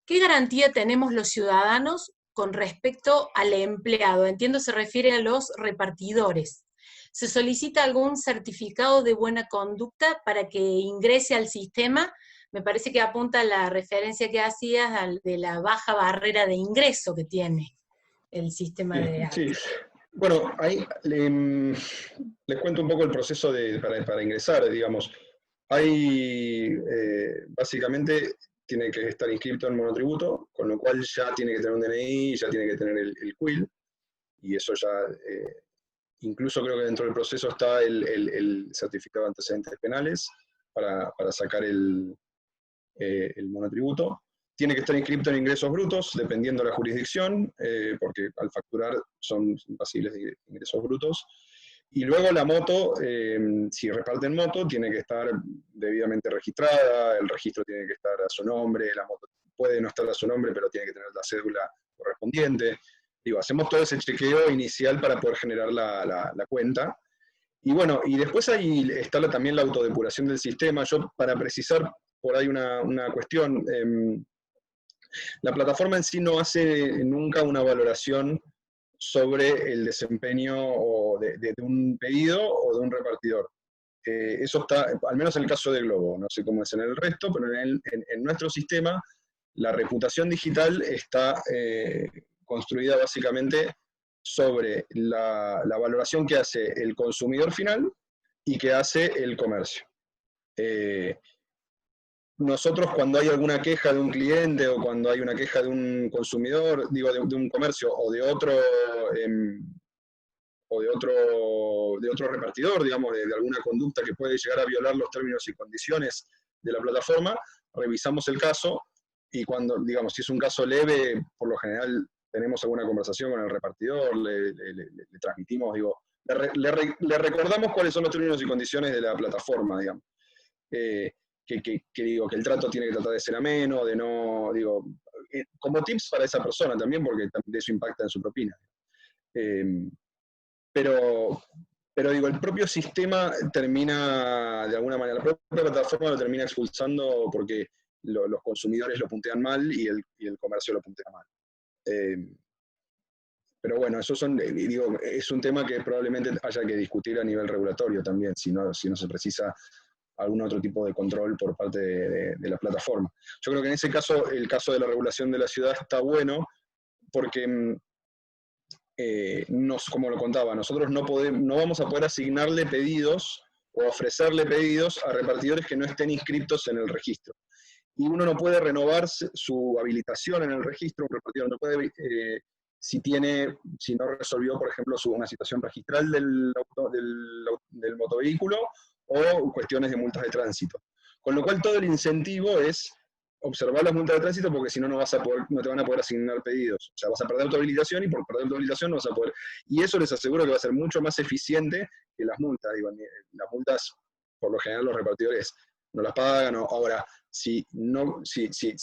¿Qué garantía tenemos los ciudadanos con respecto al empleado? Entiendo se refiere a los repartidores. ¿Se solicita algún certificado de buena conducta para que ingrese al sistema? Me parece que apunta a la referencia que hacías de la baja barrera de ingreso que tiene el sistema de arte.
Sí. Bueno, ahí les cuento un poco el proceso para ingresar, digamos. Básicamente tiene que estar inscrito en monotributo, con lo cual ya tiene que tener un DNI, ya tiene que tener el CUIL, y eso ya, incluso creo que dentro del proceso está el certificado de antecedentes penales para sacar el monotributo. Tiene que estar inscrito en ingresos brutos, dependiendo de la jurisdicción, porque al facturar son pasibles de ingresos brutos. Y luego la moto, si reparten moto, tiene que estar debidamente registrada, el registro tiene que estar a su nombre, la moto puede no estar a su nombre, pero tiene que tener la cédula correspondiente. Digo, hacemos todo ese chequeo inicial para poder generar la cuenta. Y bueno, y después ahí está también la autodepuración del sistema. Yo, para precisar por ahí una cuestión, la plataforma en sí no hace nunca una valoración sobre el desempeño o de un pedido o de un repartidor. Eso está, al menos en el caso de Globo, no sé cómo es en el resto, pero en nuestro sistema la reputación digital está construida básicamente sobre la valoración que hace el consumidor final y que hace el comercio. Nosotros, cuando hay alguna queja de un cliente o cuando hay una queja de un consumidor, digo, de un comercio o de otro repartidor, digamos, de alguna conducta que puede llegar a violar los términos y condiciones de la plataforma, revisamos el caso y cuando, digamos, si es un caso leve, por lo general tenemos alguna conversación con el repartidor, le transmitimos, digo, le recordamos cuáles son los términos y condiciones de la plataforma, digamos. Que digo, que el trato tiene que tratar de ser ameno, de no, digo, como tips para esa persona también, porque también eso impacta en su propina. Pero digo, el propio sistema termina, de alguna manera, la propia plataforma lo termina expulsando porque los consumidores lo puntean mal y el comercio lo puntea mal. Pero bueno, eso digo, es un tema que probablemente haya que discutir a nivel regulatorio también, si no se precisa algún otro tipo de control por parte de la plataforma. Yo creo que en ese caso, el caso de la regulación de la ciudad está bueno, porque, como lo contaba, nosotros no vamos a poder asignarle pedidos o ofrecerle pedidos a repartidores que no estén inscritos en el registro. Y uno no puede renovar su habilitación en el registro, un repartidor no puede, si no resolvió, por ejemplo, una situación registral del motovehículo, o cuestiones de multas de tránsito. Con lo cual todo el incentivo es observar las multas de tránsito, porque si no, no te van a poder asignar pedidos. O sea, vas a perder tu habilitación y por perder tu habilitación no vas a poder. Y eso les aseguro que va a ser mucho más eficiente que las multas. Digo, las multas, por lo general, los repartidores no las pagan. Ahora, si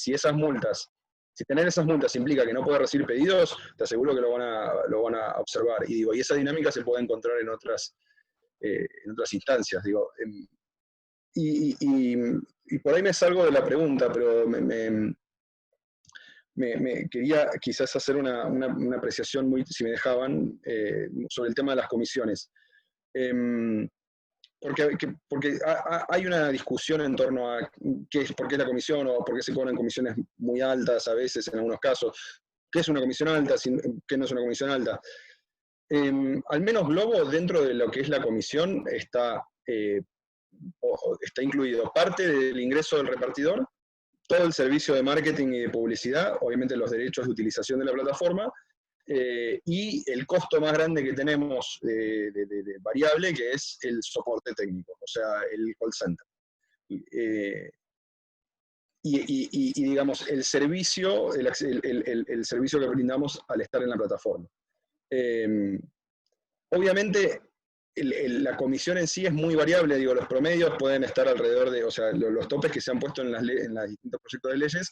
esas multas, si tener esas multas implica que no puedes recibir pedidos, te aseguro que lo van a observar. Y esa dinámica se puede encontrar en otras instancias, digo. Y por ahí me salgo de la pregunta, pero me quería quizás hacer una apreciación, si me dejaban, sobre el tema de las comisiones. Porque hay una discusión en torno a por qué la comisión, o por qué se cobran comisiones muy altas a veces, en algunos casos. ¿Qué es una comisión alta? ¿Qué no es una comisión alta? Al menos Globo, dentro de lo que es la comisión, está incluido parte del ingreso del repartidor, todo el servicio de marketing y de publicidad, obviamente los derechos de utilización de la plataforma, y el costo más grande que tenemos de variable, que es el soporte técnico, o sea, el call center. Y digamos, el servicio que brindamos al estar en la plataforma. Obviamente, la comisión en sí es muy variable, digo, los promedios pueden estar alrededor de, o sea, los topes que se han puesto en los distintos proyectos de leyes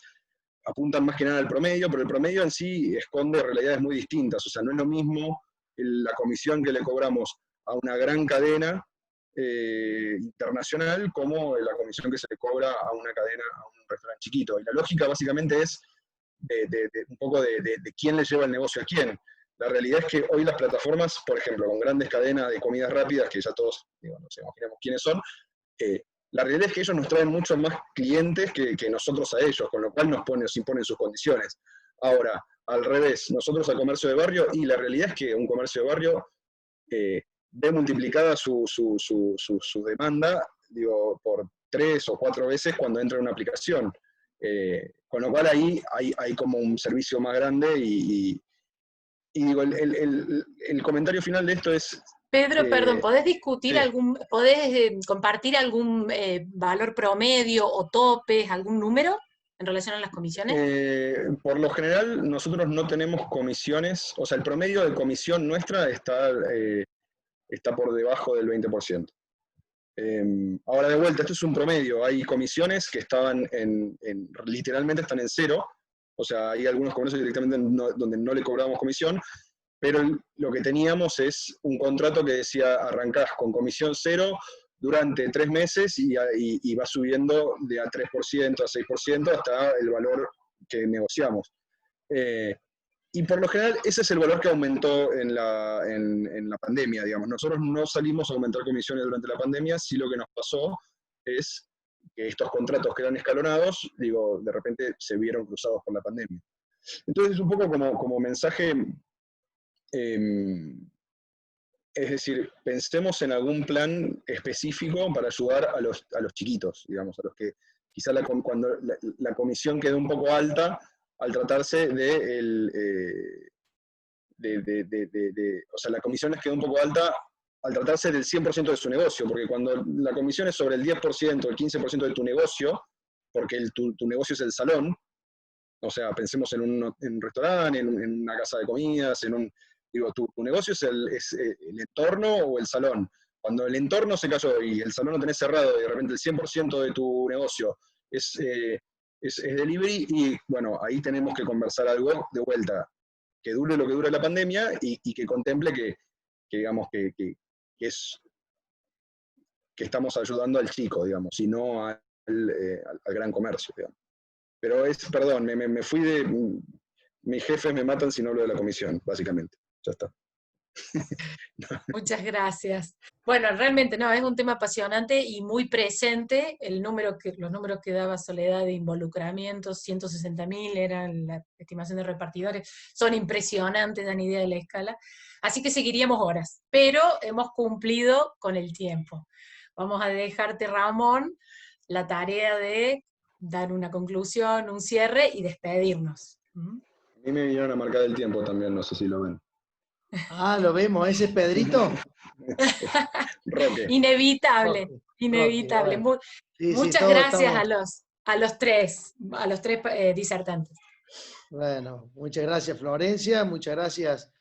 apuntan más que nada al promedio, pero el promedio en sí esconde realidades muy distintas, o sea, no es lo mismo la comisión que le cobramos a una gran cadena internacional como la comisión que se le cobra a una cadena, a un restaurante chiquito. Y la lógica básicamente es un poco de quién le lleva el negocio a quién. La realidad es que hoy las plataformas, por ejemplo, con grandes cadenas de comidas rápidas, que ya todos, digo, nos imaginamos quiénes son, la realidad es que ellos nos traen muchos más clientes que nosotros a ellos, con lo cual nos imponen sus condiciones. Ahora, al revés, nosotros al comercio de barrio, y la realidad es que un comercio de barrio ve multiplicada su demanda, digo, por 3 o 4 veces cuando entra en una aplicación. Con lo cual ahí hay como un servicio más grande y digo, el comentario final de esto es...
Pedro, perdón, ¿podés discutir compartir algún valor promedio o topes, algún número en relación a las comisiones?
Por lo general, nosotros no tenemos comisiones, o sea, el promedio de comisión nuestra está está por debajo del 20%. Ahora de vuelta, esto es un promedio, hay comisiones que estaban literalmente están en cero, o sea, hay algunos comercios directamente donde no le cobramos comisión, pero lo que teníamos es un contrato que decía arrancás con comisión cero durante 3 meses y va subiendo de a 3% a 6% hasta el valor que negociamos. Y por lo general ese es el valor que aumentó en la pandemia, digamos. Nosotros no salimos a aumentar comisiones durante la pandemia, sí lo que nos pasó es que estos contratos que eran escalonados, digo, de repente se vieron cruzados por la pandemia. Entonces, un poco como mensaje, es decir, pensemos en algún plan específico para ayudar a los chiquitos, digamos, a los que quizá cuando la comisión quedó un poco alta al tratarse o sea, la comisión les quedó un poco alta al tratarse del 100% de su negocio, porque cuando la comisión es sobre el 10%, el 15% de tu negocio, porque tu negocio es el salón, o sea, pensemos en un restaurante, en una casa de comidas, digo, tu negocio es el entorno o el salón. Cuando el entorno se cayó y el salón lo tenés cerrado y de repente el 100% de tu negocio es delivery, y bueno, ahí tenemos que conversar algo de vuelta, que dure lo que dure la pandemia y que contemple que digamos, que estamos ayudando al chico, digamos, y no al gran comercio, digamos. Pero perdón, me fui de... Mis jefes me matan si no hablo de la comisión, básicamente. Ya está.
Muchas gracias. Bueno, realmente no, es un tema apasionante y muy presente. Los números que daba Soledad de involucramientos, 160.000 eran la estimación de repartidores, son impresionantes, dan idea de la escala. Así que seguiríamos horas, pero hemos cumplido con el tiempo. Vamos a dejarte, Ramón, la tarea de dar una conclusión, un cierre y despedirnos.
A mí me vinieron a marcar el tiempo también, no sé si lo ven.
Ah, lo vemos, ¿ese es Pedrito?
Roque.
Inevitable,
Roque,
inevitable.
bueno. Sí,
Muchas gracias a los tres disertantes.
Bueno, muchas gracias Florencia, muchas gracias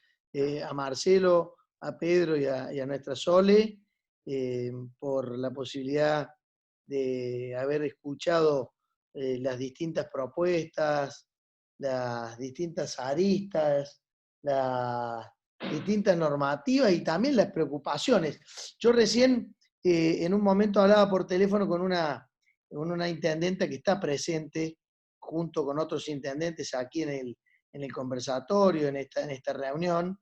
a Marcelo, a Pedro y a nuestra Sole por la posibilidad de haber escuchado las distintas propuestas, las distintas aristas, las distintas normativas y también las preocupaciones. Yo recién en un momento hablaba por teléfono con una intendenta que está presente junto con otros intendentes aquí en el conversatorio, en esta reunión.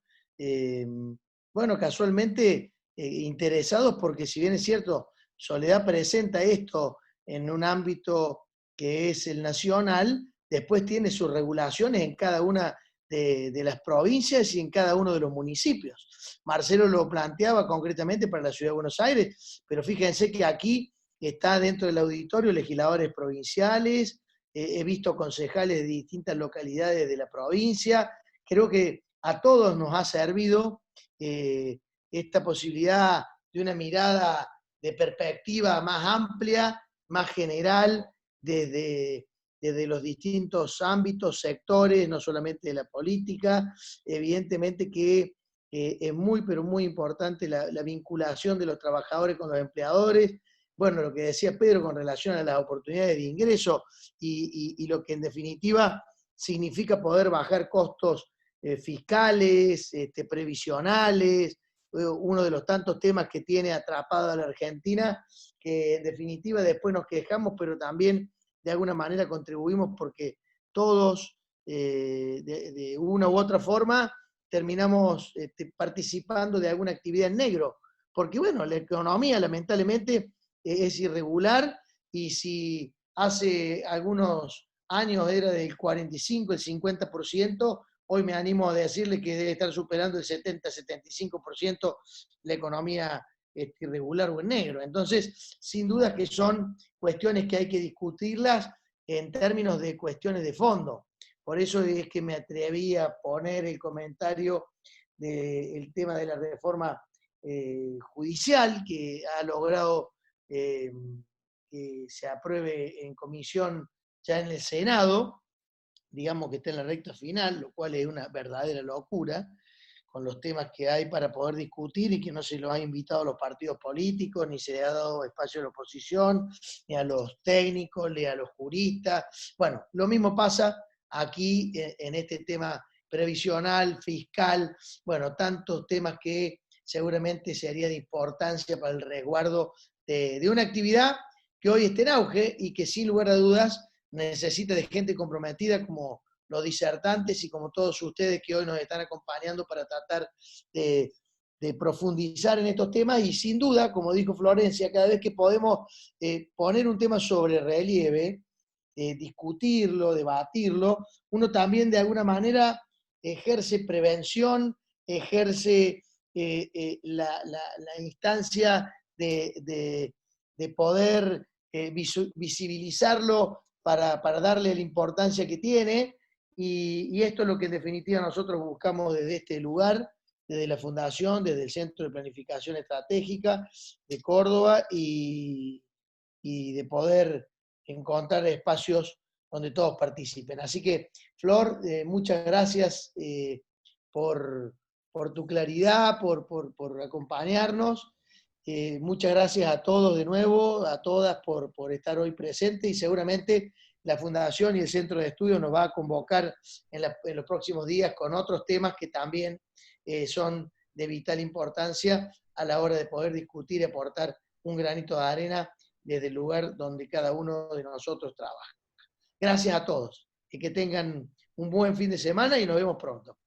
Bueno, casualmente interesados porque si bien es cierto, Soledad presenta esto en un ámbito que es el nacional, después tiene sus regulaciones en cada una de las provincias y en cada uno de los municipios. Marcelo lo planteaba concretamente para la Ciudad de Buenos Aires, pero fíjense que aquí está dentro del auditorio legisladores provinciales, he visto concejales de distintas localidades de la provincia. Creo que a todos nos ha servido esta posibilidad de una mirada de perspectiva más amplia, más general, desde los distintos ámbitos, sectores, no solamente de la política. Evidentemente que es muy, pero muy importante la vinculación de los trabajadores con los empleadores. Bueno, lo que decía Pedro con relación a las oportunidades de ingreso y lo que en definitiva significa poder bajar costos fiscales, previsionales, uno de los tantos temas que tiene atrapada a la Argentina, que en definitiva después nos quejamos, pero también de alguna manera contribuimos porque todos, de una u otra forma, terminamos participando de alguna actividad en negro. Porque bueno, la economía lamentablemente es irregular y si hace algunos años era del 45, el 50%, hoy me animo a decirle que debe estar superando el 70-75% la economía irregular o en negro. Entonces, sin duda que son cuestiones que hay que discutirlas en términos de cuestiones de fondo. Por eso es que me atreví a poner el comentario del tema de la reforma judicial que ha logrado que se apruebe en comisión ya en el Senado, digamos que está en la recta final, lo cual es una verdadera locura, con los temas que hay para poder discutir y que no se los ha invitado a los partidos políticos, ni se le ha dado espacio a la oposición, ni a los técnicos, ni a los juristas. Bueno, lo mismo pasa aquí en este tema previsional, fiscal, bueno, tantos temas que seguramente sería de importancia para el resguardo de una actividad que hoy está en auge y que sin lugar a dudas necesita de gente comprometida como los disertantes y como todos ustedes que hoy nos están acompañando para tratar de profundizar en estos temas y sin duda, como dijo Florencia, cada vez que podemos poner un tema sobre relieve, discutirlo, debatirlo, uno también de alguna manera ejerce prevención, ejerce la instancia de poder visibilizarlo para darle la importancia que tiene, y esto es lo que en definitiva nosotros buscamos desde este lugar, desde la Fundación, desde el Centro de Planificación Estratégica de Córdoba, y de poder encontrar espacios donde todos participen. Así que, Flor, muchas gracias por tu claridad, por acompañarnos. Muchas gracias a todos de nuevo, a todas por estar hoy presentes, y seguramente la Fundación y el Centro de Estudios nos va a convocar en los próximos días con otros temas que también son de vital importancia a la hora de poder discutir y aportar un granito de arena desde el lugar donde cada uno de nosotros trabaja. Gracias a todos y que tengan un buen fin de semana y nos vemos pronto.